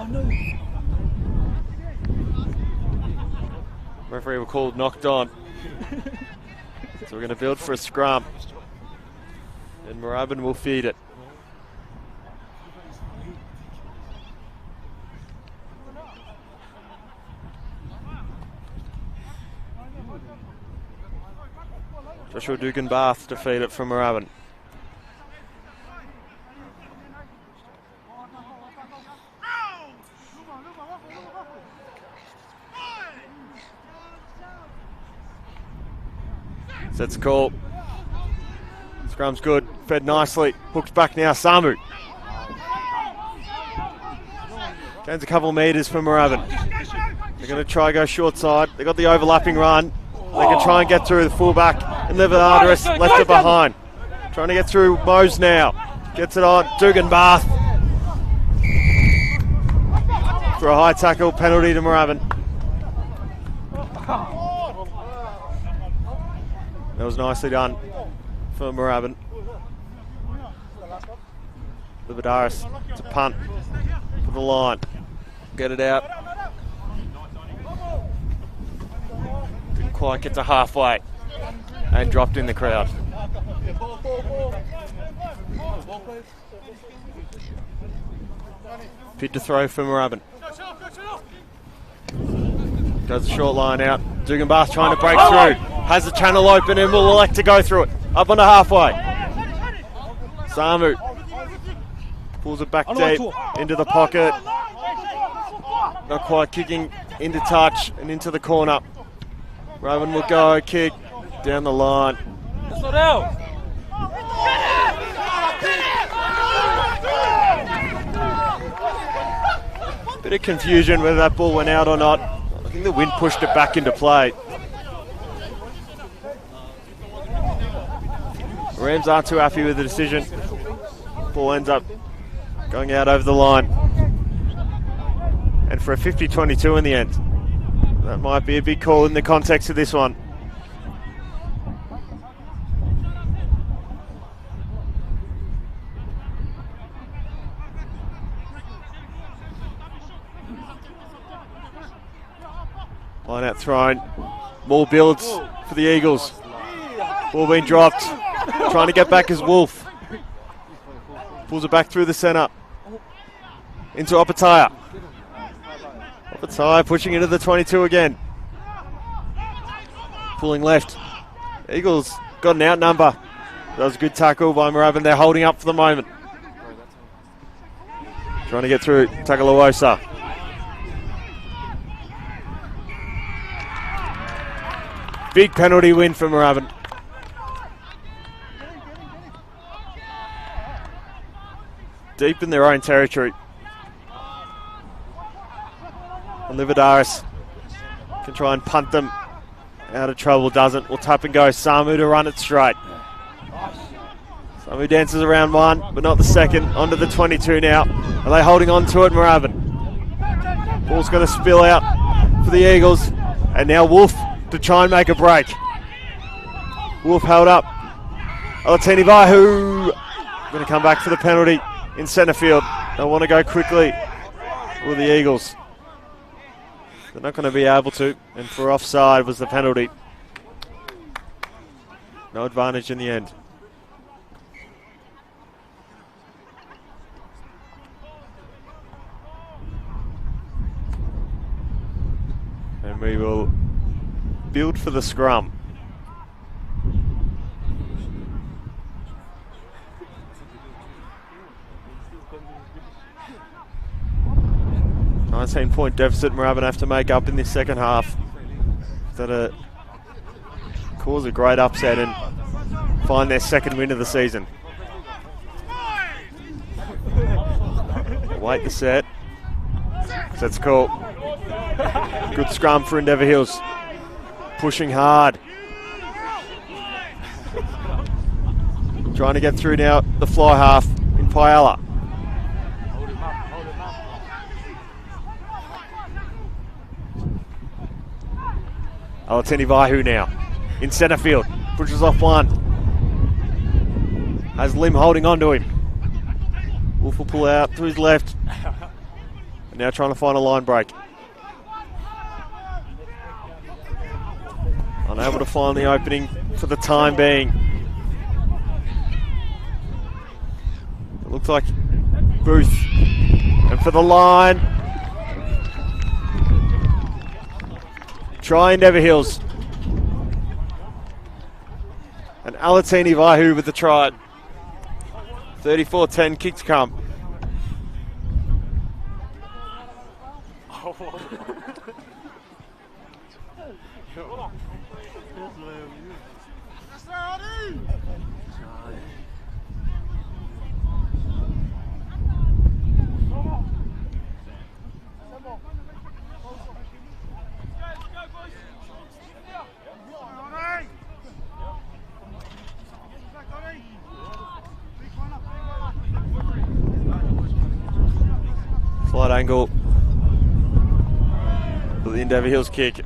Referee will call it knocked on. So we're going to build for a scrum. And Moorabbin will feed it. Joshua Dugan Bath to feed it from Moorabbin. Sets a call. Scrum's good. Fed nicely. Hooked back now. Samu. Gains a couple of metres from Moorabbin. They're going to try go short side. They got the overlapping run. They can try and get through the fullback. And Levanadris left it behind. Trying to get through Mose now. Gets it on. Dugan Bath. For a high tackle. Penalty to Moorabbin. That was nicely done for Moorabbin. Lividaris to punt for the line. Get it out. Didn't quite get to halfway. And dropped in the crowd. Pit to throw for Moorabbin. Goes the short line out. Duganbath trying to break through. Has the channel open and will elect to go through it. Up on the halfway. Samu pulls it back deep into the pocket. Not quite kicking into touch and into the corner. Moorabbin will go, kick down the line. Bit of confusion whether that ball went out or not. I think the wind pushed it back into play. Rams aren't too happy with the decision. Ball ends up going out over the line. And for a 50-22 in the end. That might be a big call in the context of this one. Line out thrown. Ball builds for the Eagles. Ball being dropped. Trying to get back as Wolf. Pulls it back through the centre. Into Opataya. Opataya pushing into the 22 again. Pulling left. Eagles got an out number. That was a good tackle by Moorabbin. They're holding up for the moment. Trying to get through Tagalawosa. Big penalty win for Moorabbin. Deep in their own territory. And Lividaris can try and punt them out of trouble, doesn't. Will tap and go. Samu to run it straight. Samu dances around one, but not the second. Onto the 22 now. Are they holding on to it, Moorabbin? Ball's going to spill out for the Eagles. And now Wolf to try and make a break. Wolf held up. Alatini Vaihu going to come back for the penalty in centre field. They want to go quickly with the Eagles. They're not going to be able to, and for offside was the penalty. No advantage in the end. And we will build for the scrum. $19-point deficit Moorabbin have to make up in this second half. That cause a great upset and find their second win of the season. Wait the set. Set's cool. Good scrum for Endeavour Hills. Pushing hard. Trying to get through now the fly half in Payala. Alatini Vaihu now in centre field. Pushes off one. Has Lim holding on to him. Wolf will pull out to his left. And now trying to find a line break. Unable to find the opening for the time being. It looks like Booth. And for the line. Try Endeavour Hills. And Alatini Vaihu with the try. 34-10 kick to come. Slight angle for the Endeavour Hills kick.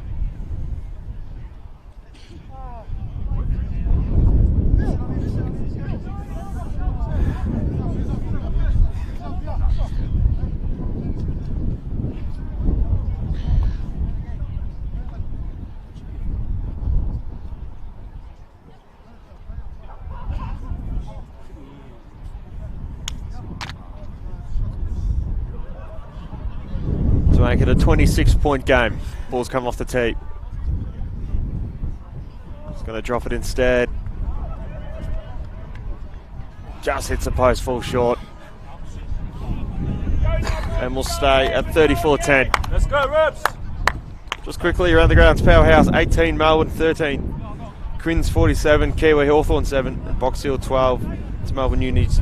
to make it a 26-point game. Ball's come off the tee. He's going to drop it instead. Just hits the post, falls short. And we'll stay at 34-10. Let's go, Rebs. Just quickly around the grounds, Powerhouse 18, Melbourne 13. Quins 47, Kiwi Hawthorn 7, and Box Hill 12. It's Melbourne Uni's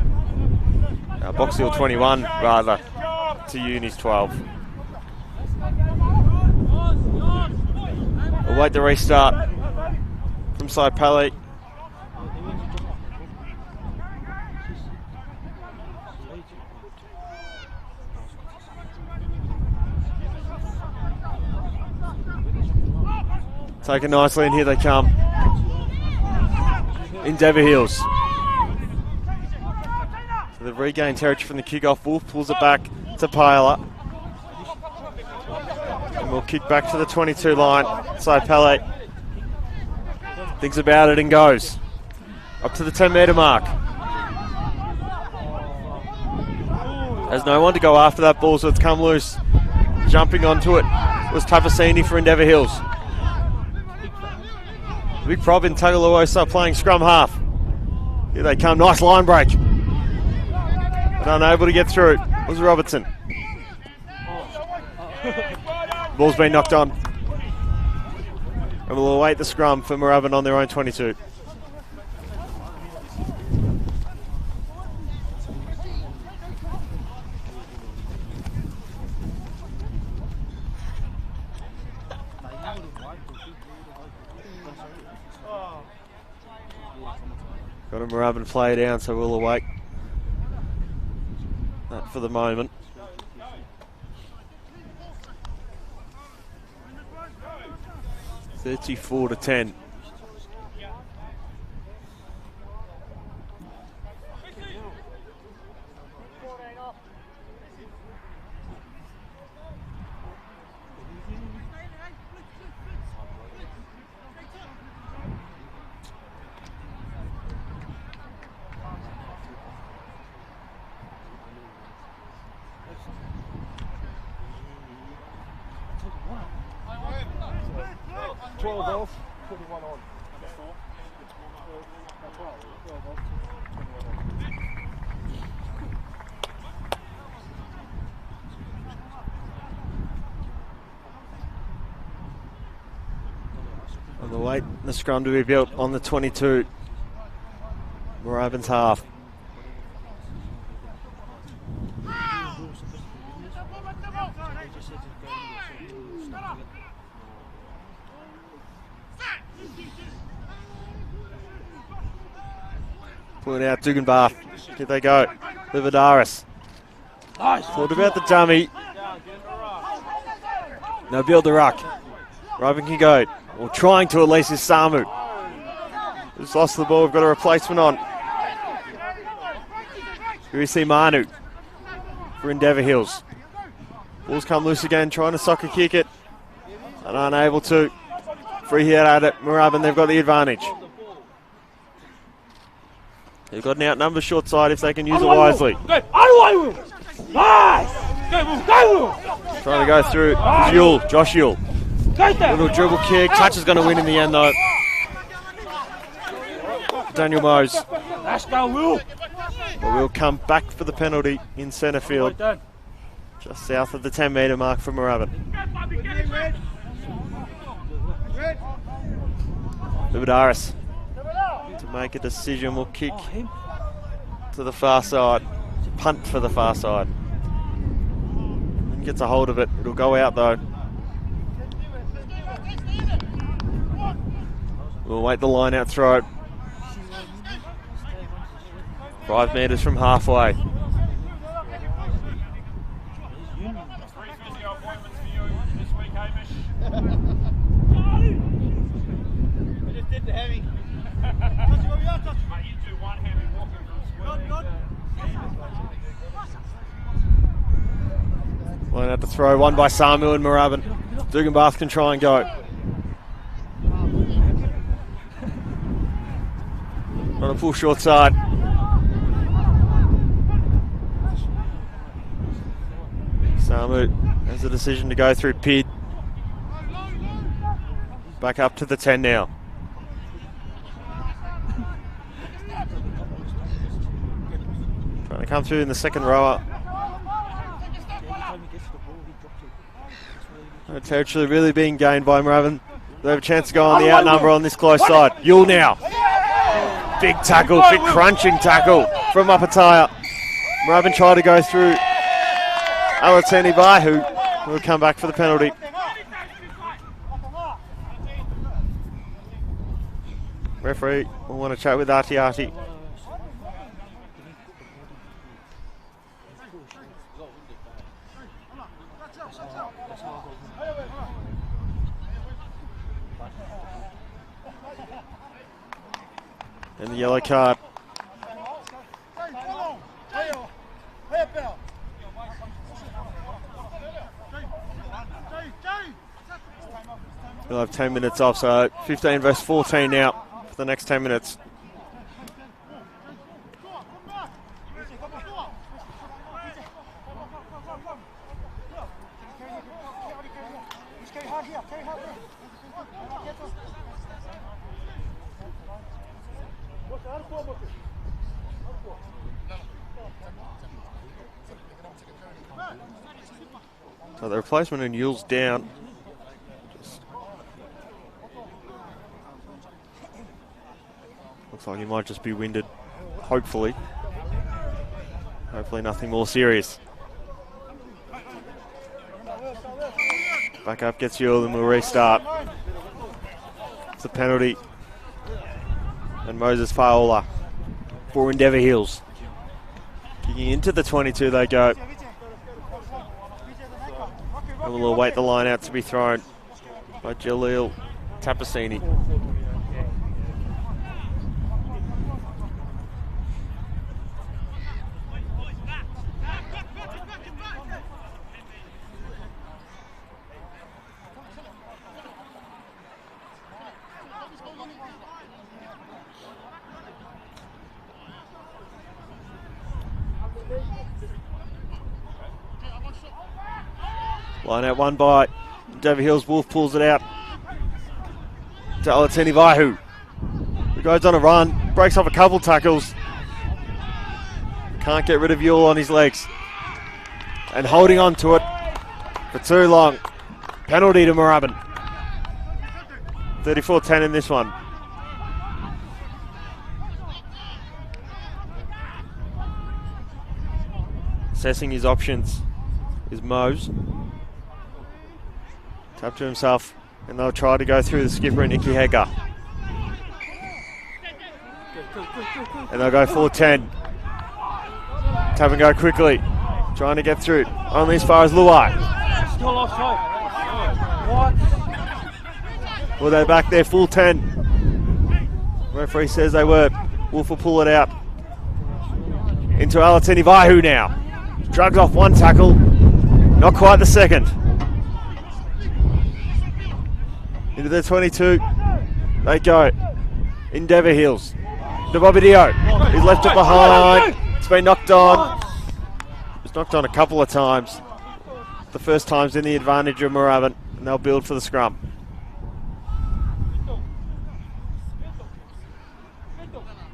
Box Hill 21 rather to Uni's 12. We'll wait the restart from side Pele. Taken nicely, and here they come. Endeavour Hills. So they've regained territory from the kick-off. Wolf pulls it back to Paella. And we'll kick back to the 22 line. So Pele thinks about it and goes. Up to the 10-metre mark. Has no one to go after that ball, so it's come loose. Jumping onto it was Tapasini for Endeavour Hills. Big prob in Tagaloosa playing scrum half. Here they come, nice line break. But unable to get through was Robertson. Ball's been knocked on. And we'll await the scrum for Moorabbin on their own 22. Got a Moorabbin play down, so we'll await that for the moment. (34-10). On the wait, the scrum to be built on the 22. Moorabbin's half. Pulling out Duganbath. Here they go. Livadaris. Thought about the dummy. Now build the ruck. Robin can go. Or trying to at least is Samu. Who's lost the ball. We've got a replacement on. Here we see Manu for Endeavour Hills. Ball's come loose again, trying to soccer kick it. And unable to. Free hit at it. Moorabbin, they've got the advantage. They've got an outnumbered short side if they can use it wisely. Nice! Trying to go through Yule, Josh Yule. Little dribble kick. Touch is going to win in the end though. Daniel Mose. Let's go, Will. But we'll come back for the penalty in centre field. Just south of the 10-metre mark for Moorabbin. Livadaris to make a decision. Will kick to the far side. Punt for the far side. Gets a hold of it. It'll go out though. We'll wait the line out throw. 5 metres from halfway. Line out to throw. One by Samu and Moorabbin. Duganbath can try and go. On a full short side. Samu has a decision to go through Pid. Back up to the 10 now. Trying to come through in the second rower. Territory really being gained by Moorabbin. They have a chance to go on the outnumber on this close side. Yule now. Big tackle, big crunching tackle from Upataya. Moorabbin tried to go through Alateni Baihu, who will come back for the penalty. Referee will want to chat with Ati Ati. And the yellow card. We'll have 10 minutes off, so 15 versus 14 now for the next 10 minutes. So the replacement in Yule's down. Looks like he might just be winded, hopefully. Hopefully nothing more serious. Back up gets Yule and we'll restart. It's a penalty. And Moses Faola for Endeavour Hills. Kicking into the 22 they go. And we'll await the line out to be thrown by Jaleel Tapasini. Line out one by Endeavour Hills. Wolf pulls it out to Alateni Vaihu. He goes on a run, breaks off a couple tackles. Can't get rid of Yule on his legs. And holding on to it for too long. Penalty to Moorabbin. 34-10 in this one. Assessing his options is Mose. Tap to himself, and they'll try to go through the skipper and Nicky Hegger. And they'll go 4-10. Tap and go quickly, trying to get through. Only as far as Luai. Still offside. What? Well, they're back there, full 10. Referee says they were. Wolf will pull it out. Into Alateni Vaihu now. Drugs off one tackle, not quite the second. Into the 22, they go. Endeavour Hills. To Bobidio. He's left it behind. It's been knocked on. It's knocked on a couple of times. The first time's in the advantage of Moorabbin, and they'll build for the scrum.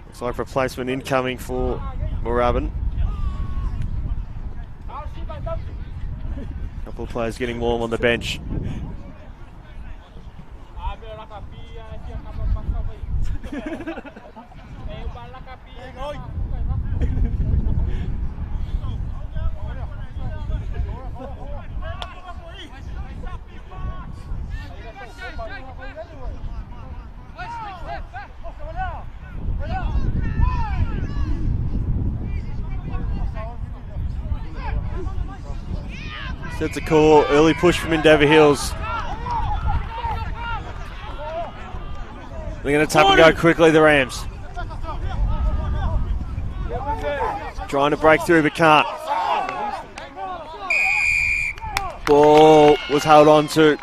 Looks like replacement incoming for Moorabbin. Couple of players getting warm on the bench. Sets a call, early push from Endeavour Hills. They're going to tap and go quickly, the Rams. Trying to break through but can't. Ball was held on to.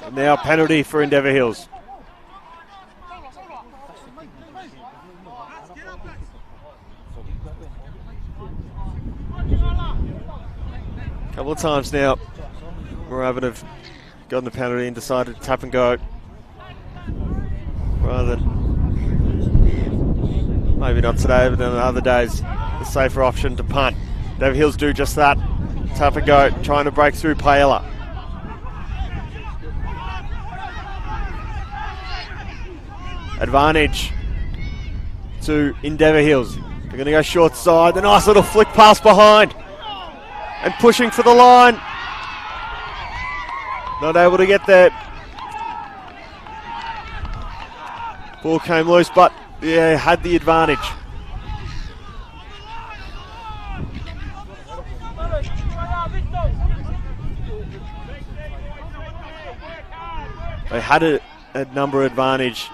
And now penalty for Endeavour Hills. couple of times now, Moorabbin have gotten the penalty and decided to tap and go. Rather than, maybe not today, but on other days, the safer option to punt. Endeavour Hills do just that. Tap and go, trying to break through Paella. Advantage to Endeavour Hills. They're going to go short side. The nice little flick pass behind. And pushing for the line. Not able to get there. Ball came loose, but yeah, had the advantage. They had a number advantage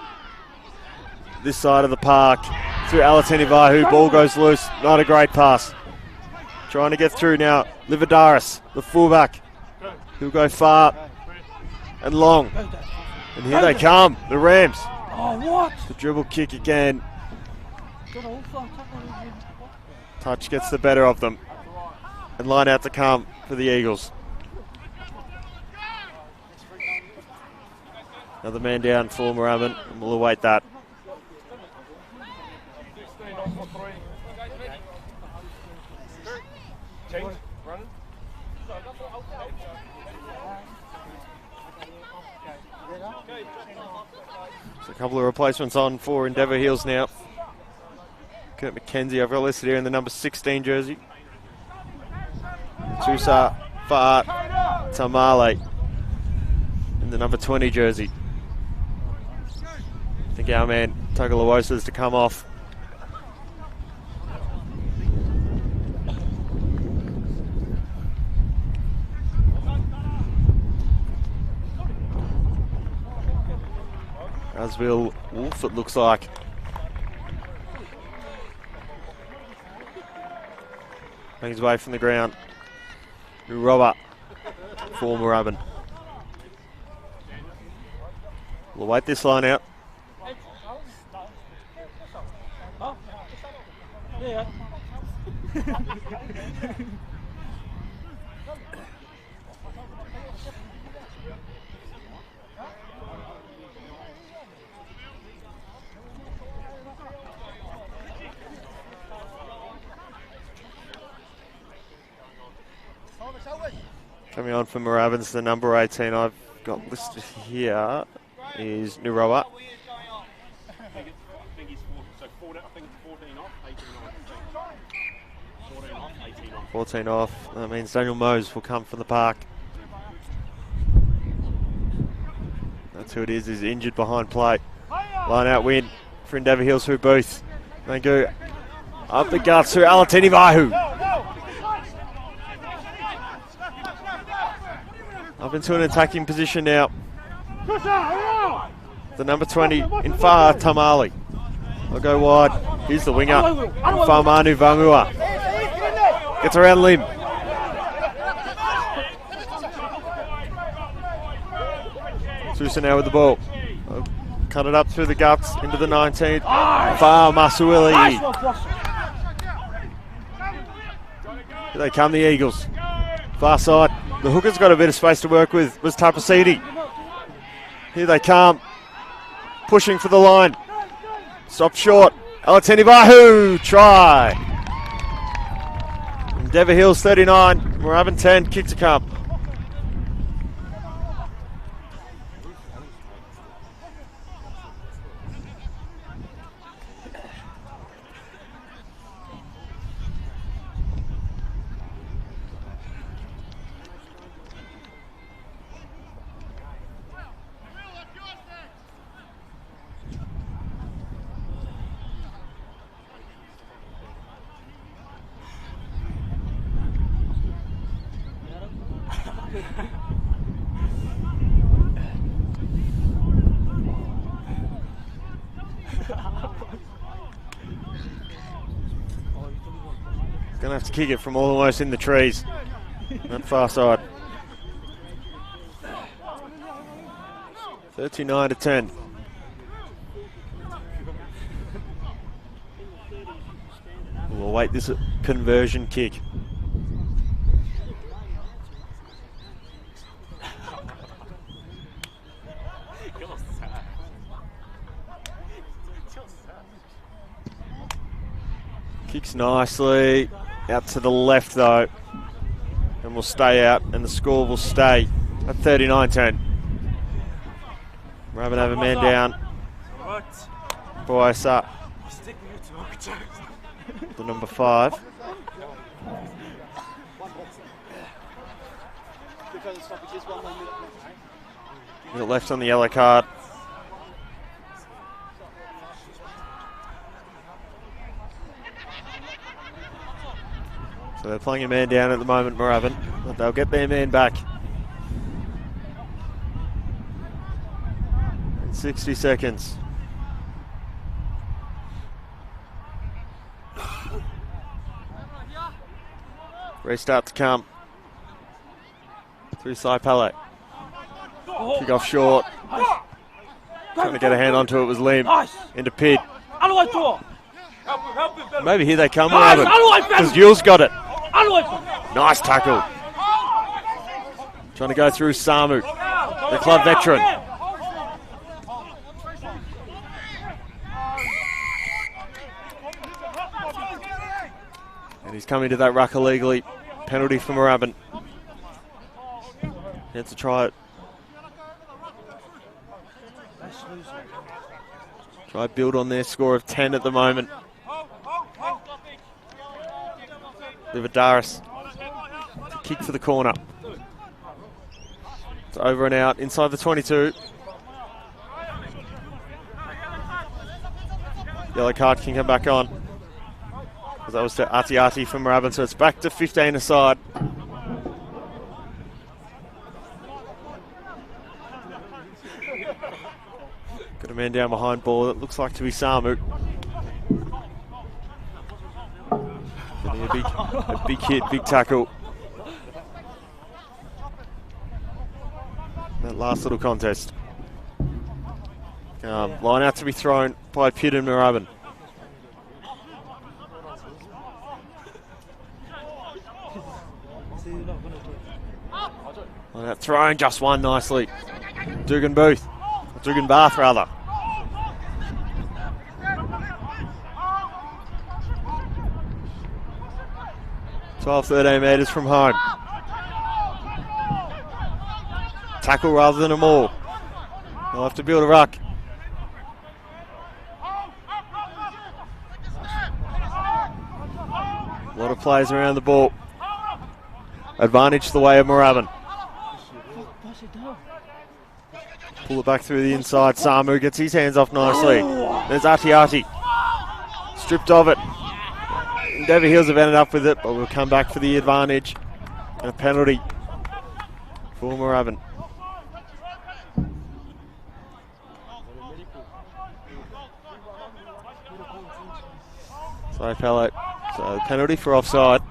this side of the park through Alatenivahu. Ball goes loose. Not a great pass. Trying to get through now. Livadaris, the fullback. He'll go far and long. And here they come, the Rams. Oh, what? The dribble kick again. Touch gets the better of them. And line out to come for the Eagles. Another man down for Moorabbin, and we'll await that. So a couple of replacements on for Endeavour Hills now. Kurt McKenzie, I've got listed here in the number 16 jersey. Tusa Fa'at Tamale in the number 20 jersey. I think our man Tugalawosa is to come off. Asville Wolf, it looks like. Making his way from the ground. Robert for Moorabbin. We'll wait this line out. Yeah. Coming on for Moorabbin's the number 18 I've got listed here is Nuroa. 14 off. That means Daniel Mose will come from the park. That's who it is. He's injured behind plate. Line out win for Endeavour Hills through Booth. They go up the guts through Alatenivahu. Up into an attacking position now. The number 20 in Fa'a Tamale. They'll go wide. Here's the winger. Famanu Vangua. Gets around limb. Sousa now with the ball. They'll cut it up through the guts into the 19th. Fa'a Masuili. Here they come, the Eagles. Far side. The hooker's got a bit of space to work with. Was Tapasidi. Here they come. Pushing for the line. Stopped short. Alatenivahu. Try. Endeavour Hills 39. Moorabbin 10. Kick to come. Gonna have to kick it from almost in the trees. That far side. 39-10. We'll await this conversion kick. Kicks nicely. Out to the left though. And will stay out, and the score will stay at 39-10. Moorabbin have a man down. Boysa, the number 5. Minute left on the yellow card. So they're playing a man down at the moment, Moorabbin, but they'll get their man back. In 60 seconds. Restart to come. Through Saipale. Kick off short. Trying to get a hand onto it was Lim. Into Pid. Maybe here they come, Moorabbin. Because Yule's got it. Nice tackle. Trying to go through Samu, the club veteran. And he's coming to that ruck illegally. Penalty for Moorabbin. Gets to try it. Try build on their score of 10 at the moment. Livadaris. Kick for the corner. It's over and out inside the 22. Yellow card can come back on. Because that was to Ati from Moorabbin, so it's back to 15 aside. Got a man down behind ball that looks like to be Samu. Getting a big hit, big tackle. That last little contest. Line out to be thrown by Pitt and Moorabbin. Line out thrown, just one nicely. Dugan Bath rather. 12-13 metres from home. Tackle rather than a maul. They'll have to build a ruck. A lot of players around the ball. Advantage the way of Moorabbin. Pull it back through the inside. Samu gets his hands off nicely. There's Ati. Stripped of it. Endeavour Hills have ended up with it, but we'll come back for the advantage. And a penalty for Moorabbin. So Pellet. So penalty for offside.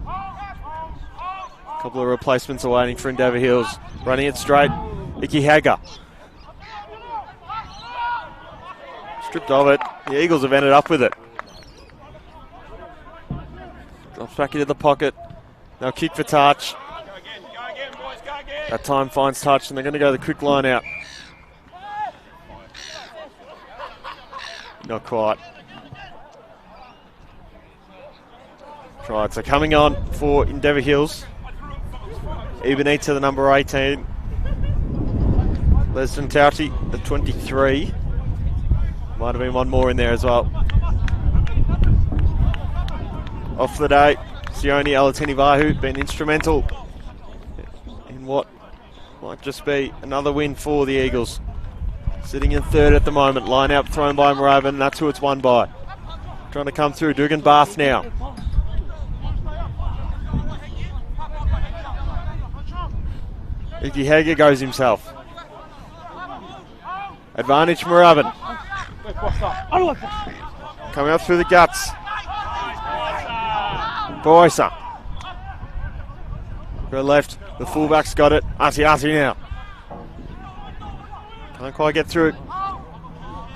A couple of replacements are waiting for Endeavour Hills. Running it straight. Iki Hager. Stripped of it. The Eagles have ended up with it. Drops back into the pocket. Now kick for touch. That time finds touch, and they're going to go the quick line out. Not quite. Tried. So coming on for Endeavour Hills. Ebenezer, the number 18. Lesden Tauti, the 23. Might have been one more in there as well. Off the day, Sione Alatini-Vahu been instrumental in what might just be another win for the Eagles. Sitting in third at the moment. Line out thrown by Moorabbin. That's who it's won by. Trying to come through. Dugan Bath now. Iki Hager goes himself. Advantage Moorabbin. Coming up through the guts. Boysa. Go left. The fullback's got it. Ati now. Can't quite get through it.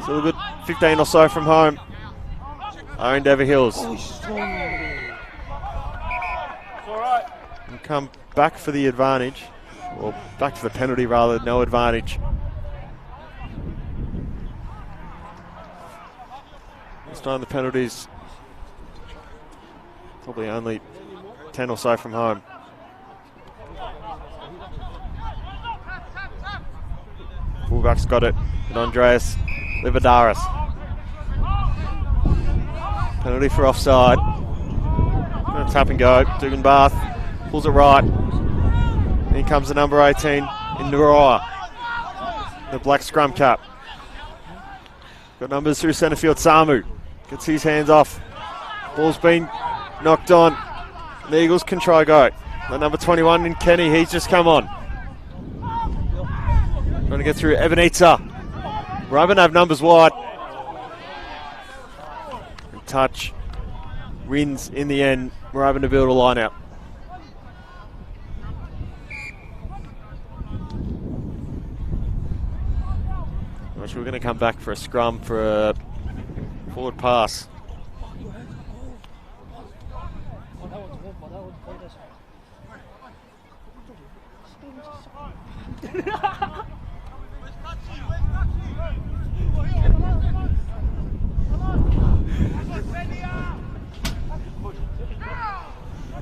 Still a good 15 or so from home. Are Endeavour Hills. We'll come back for the advantage. Or back for the penalty rather, no advantage. This time the penalties Probably only 10 or so from home. Fullback's got it. And Andreas Livadaris. Penalty for offside. Gonna tap and go. Dugan Bath pulls it right. In comes the number 18 in Dewar. The black scrum cap. Got numbers through centre field. Samu gets his hands off. Ball's been knocked on. The Eagles can try go. The number 21 in Kenny, he's just come on. Trying to get through Ebenezer. Moorabbin have numbers wide. And touch wins in the end. Moorabbin to build a line out. We're going to come back for a scrum for a forward pass.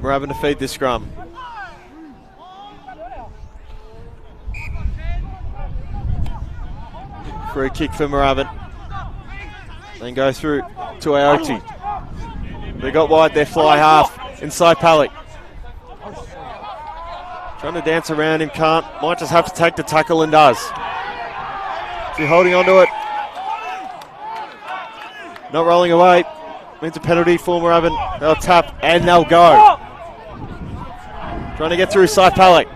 Moorabbin to feed this scrum. Free kick for Moorabbin. Then go through to Aote. They got wide their fly half inside Palik. Trying to dance around him, can't. Might just have to take the tackle and does. Is he holding on to it? Not rolling away. Means a penalty for Moorabbin. They'll tap and they'll go. Trying to get through Sai Palik.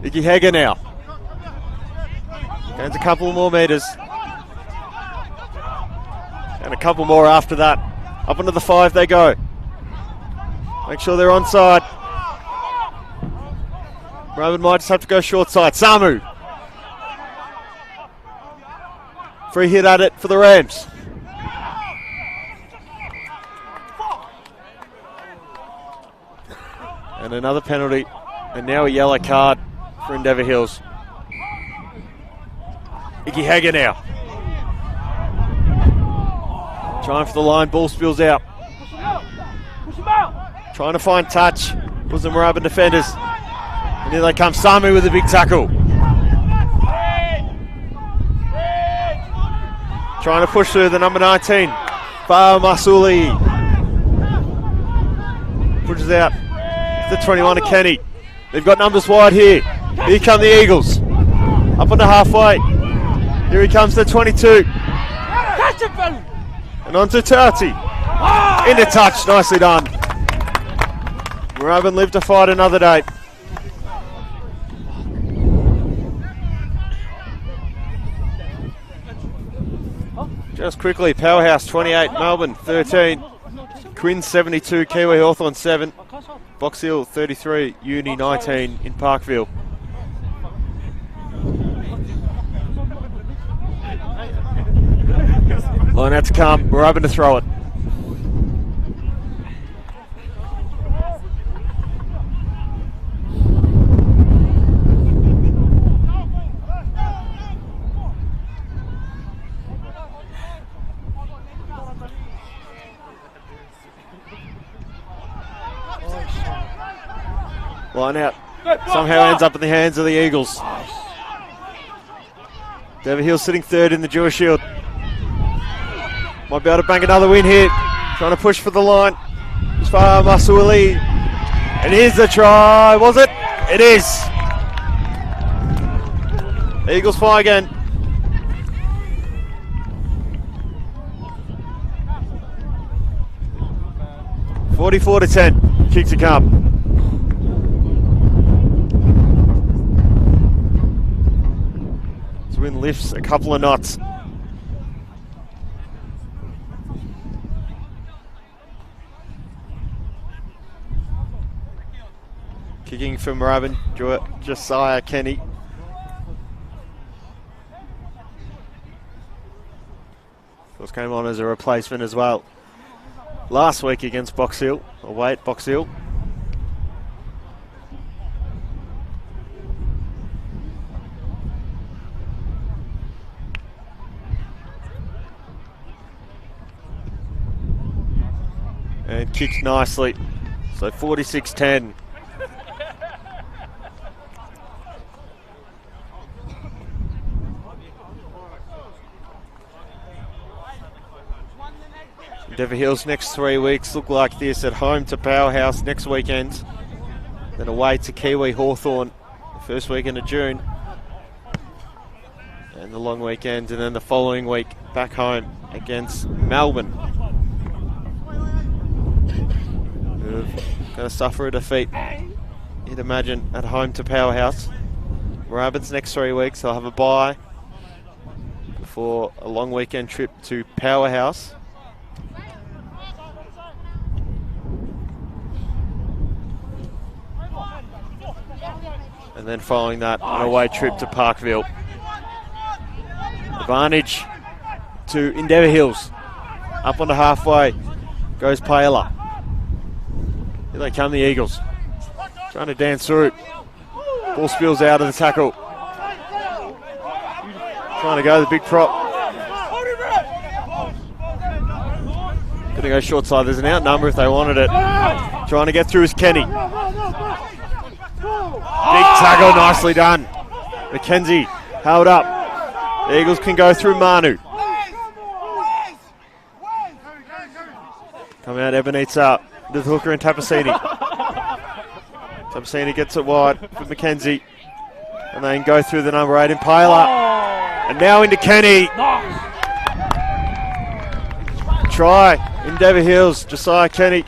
Icky Hager now. Gains a couple more metres. And a couple more after that. Up into the 5 they go. Make sure they're onside. Moorabbin might just have to go short side. Samu. Free hit at it for the Rams. And another penalty. And now a yellow card for Endeavour Hills. Icky Hager now. Trying for the line, ball spills out. Trying to find touch. Was the Moorabbin defenders. And here they come, Samu with a big tackle. Trying to push through the number 19. Far Masuli. Pushes out the 21 to Kenny. They've got numbers wide here. Here come the Eagles. Up on the halfway. Here he comes, the 22. And on to Tati. Into touch, nicely done. Moorabbin live to fight another day. Just quickly, Powerhouse 28, Melbourne 13. Quinn 72, Kiwi Hawthorn 7. Box Hill 33, Uni 19 in Parkville. Line out to come, Moorabbin to throw it. Line out. Somehow ends up in the hands of the Eagles. Endeavour Hill sitting third in the Dewar Shield. Might be able to bank another win here. Trying to push for the line. As far Masuali. And here's the try. Was it? It is. Eagles fly again. (44-10). Kick to come. Win lifts a couple of knots. Kicking for Moorabbin, Josiah Kenny. Of course, came on as a replacement as well last week against Box Hill, away at Box Hill. and kicked nicely. So 46-10. Endeavour Hills next 3 weeks look like this: at home to Powerhouse next weekend, then away to Kiwi Hawthorn the first weekend of June, and the long weekend, and then the following week back home against Melbourne. Going to suffer a defeat, you'd imagine, at home to Powerhouse. Moorabbin's next 3 weeks, they'll have a bye before a long weekend trip to Powerhouse. And then following that, an away trip to Parkville. Advantage to Endeavour Hills. Up onto halfway goes Paella. Here they come, the Eagles. Trying to dance through. Ball spills out of the tackle. Trying to go the big prop. Going to go short side. There's an outnumber if they wanted it. Trying to get through is Kenny. Big tackle, nicely done. McKenzie held up. The Eagles can go through Manu. Come out, Ebenezer to the hooker and Tapasini. Tapasini gets it wide for McKenzie. And then go through the number 8 in Paella. And now into Kenny. Try, Endeavour Hills, Josiah Kenny.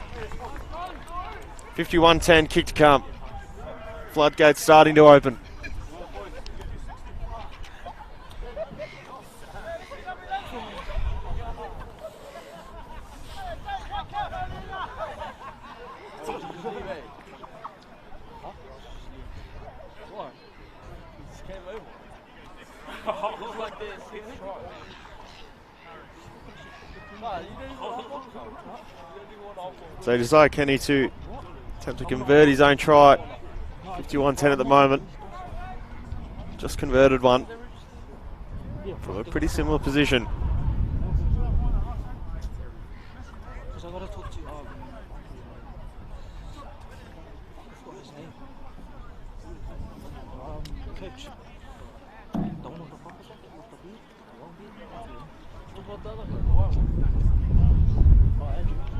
51-10, kick to come. Floodgates starting to open. So Josiah Kenny to attempt to convert his own try. 51-10 at the moment. Just converted one from a pretty similar position.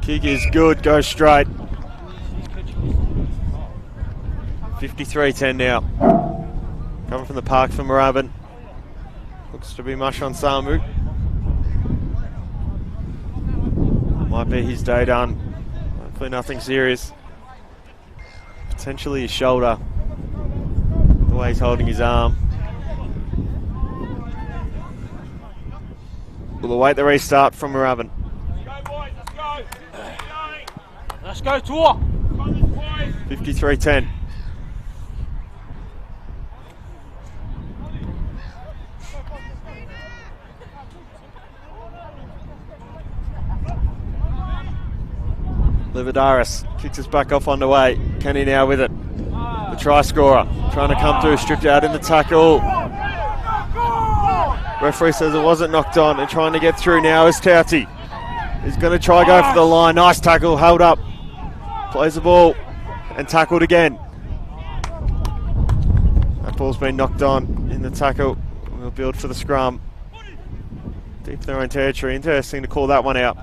Kick is good, goes straight. 53-10 now. Coming from the park for Moorabbin. Looks to be mush on Samu. Might be his day done. Hopefully nothing serious. Potentially his shoulder. The way he's holding his arm. We'll await the restart from Moorabbin. Let's go, Tour! 53-10. Livadaris kicks us back off on the way. Kenny now with it. The try scorer trying to come through, stripped out in the tackle. Referee says it wasn't knocked on, and trying to get through now is Tauti. He's going to try go for the line. Nice tackle, held up. Plays the ball and tackled again. That ball's been knocked on in the tackle. We'll build for the scrum. Deep in their own territory. Interesting to call that one out.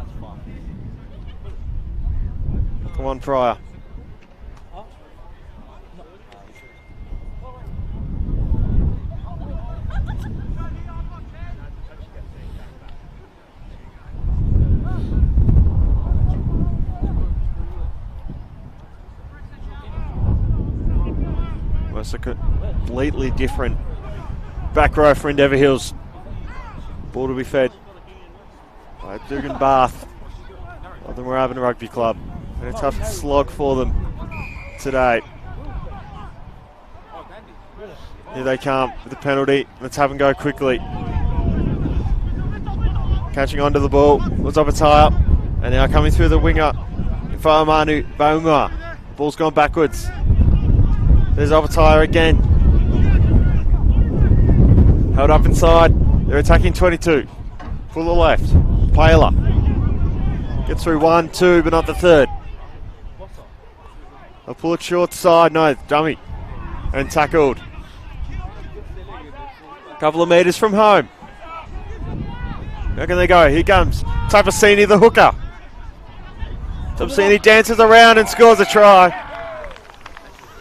Come on, Pryor. It's a completely different back row for Endeavour Hills. Ball to be fed by Dugan Bath of the Moorabbin Rugby Club. And a tough slog for them today. Here they come with the penalty. Let's have them go quickly. Catching onto the ball was Obataia, and now coming through the winger, Faamanu Bauma. Ball's gone backwards. There's Obataia again. Held up inside. They're attacking 22. Full to the left. Paella. Gets through 1, 2, but not the third. They'll pull it short side. No, dummy. And tackled. Couple of metres from home. Where can they go? Here comes Tapasini, the hooker. Tapasini dances around and scores a try.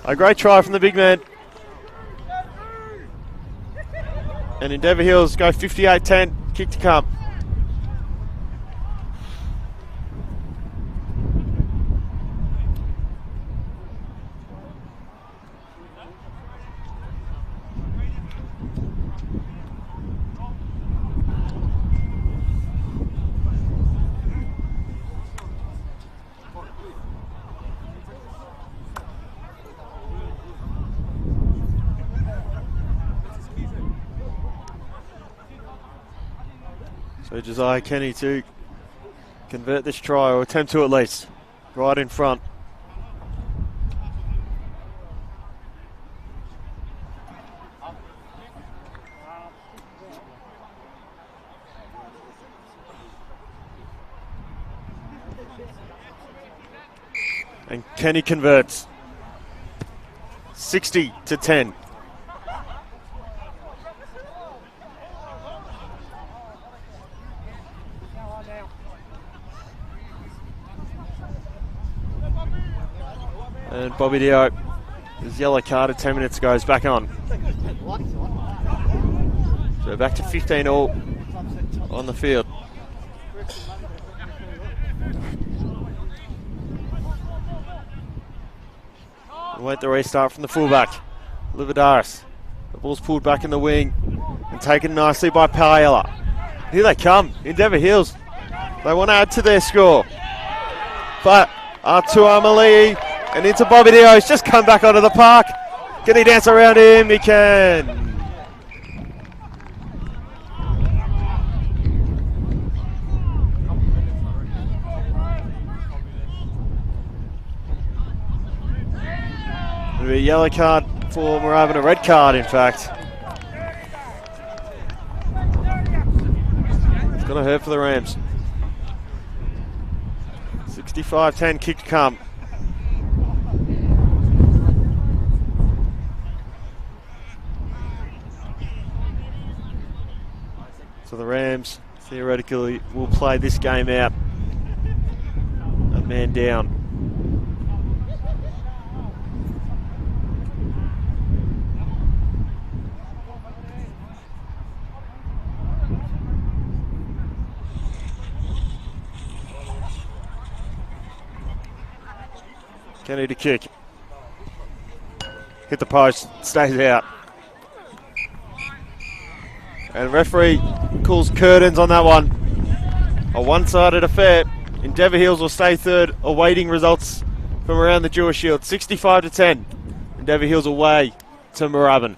A great try from the big man. And Endeavour Hills go 58-10. Kick to come. So Josiah Kenny to convert this try, or attempt to at least, right in front. And Kenny converts. 60-10. And Bobby Dio, his yellow card at 10 minutes ago, is back on. So back to 15 all on the field. Wait the restart from the fullback, Livadaris. The ball's pulled back in the wing and taken nicely by Paella. Here they come, Endeavour Hills. They want to add to their score. But Artu Amalii and into Bobby Dio. He's just come back onto the park. Can he dance around him? He can. It'll be a yellow card for Moorabbin, a red card in fact. It's going to hurt for the Rams. 65-10, kick to come. So the Rams theoretically will play this game out. A man down. Kenny to kick. Hit the post, stays out. And referee calls curtains on that one. A one-sided affair. Endeavour Hills will stay third, awaiting results from around the Dewar Shield. 65-10. Endeavour Hills away to Moorabbin.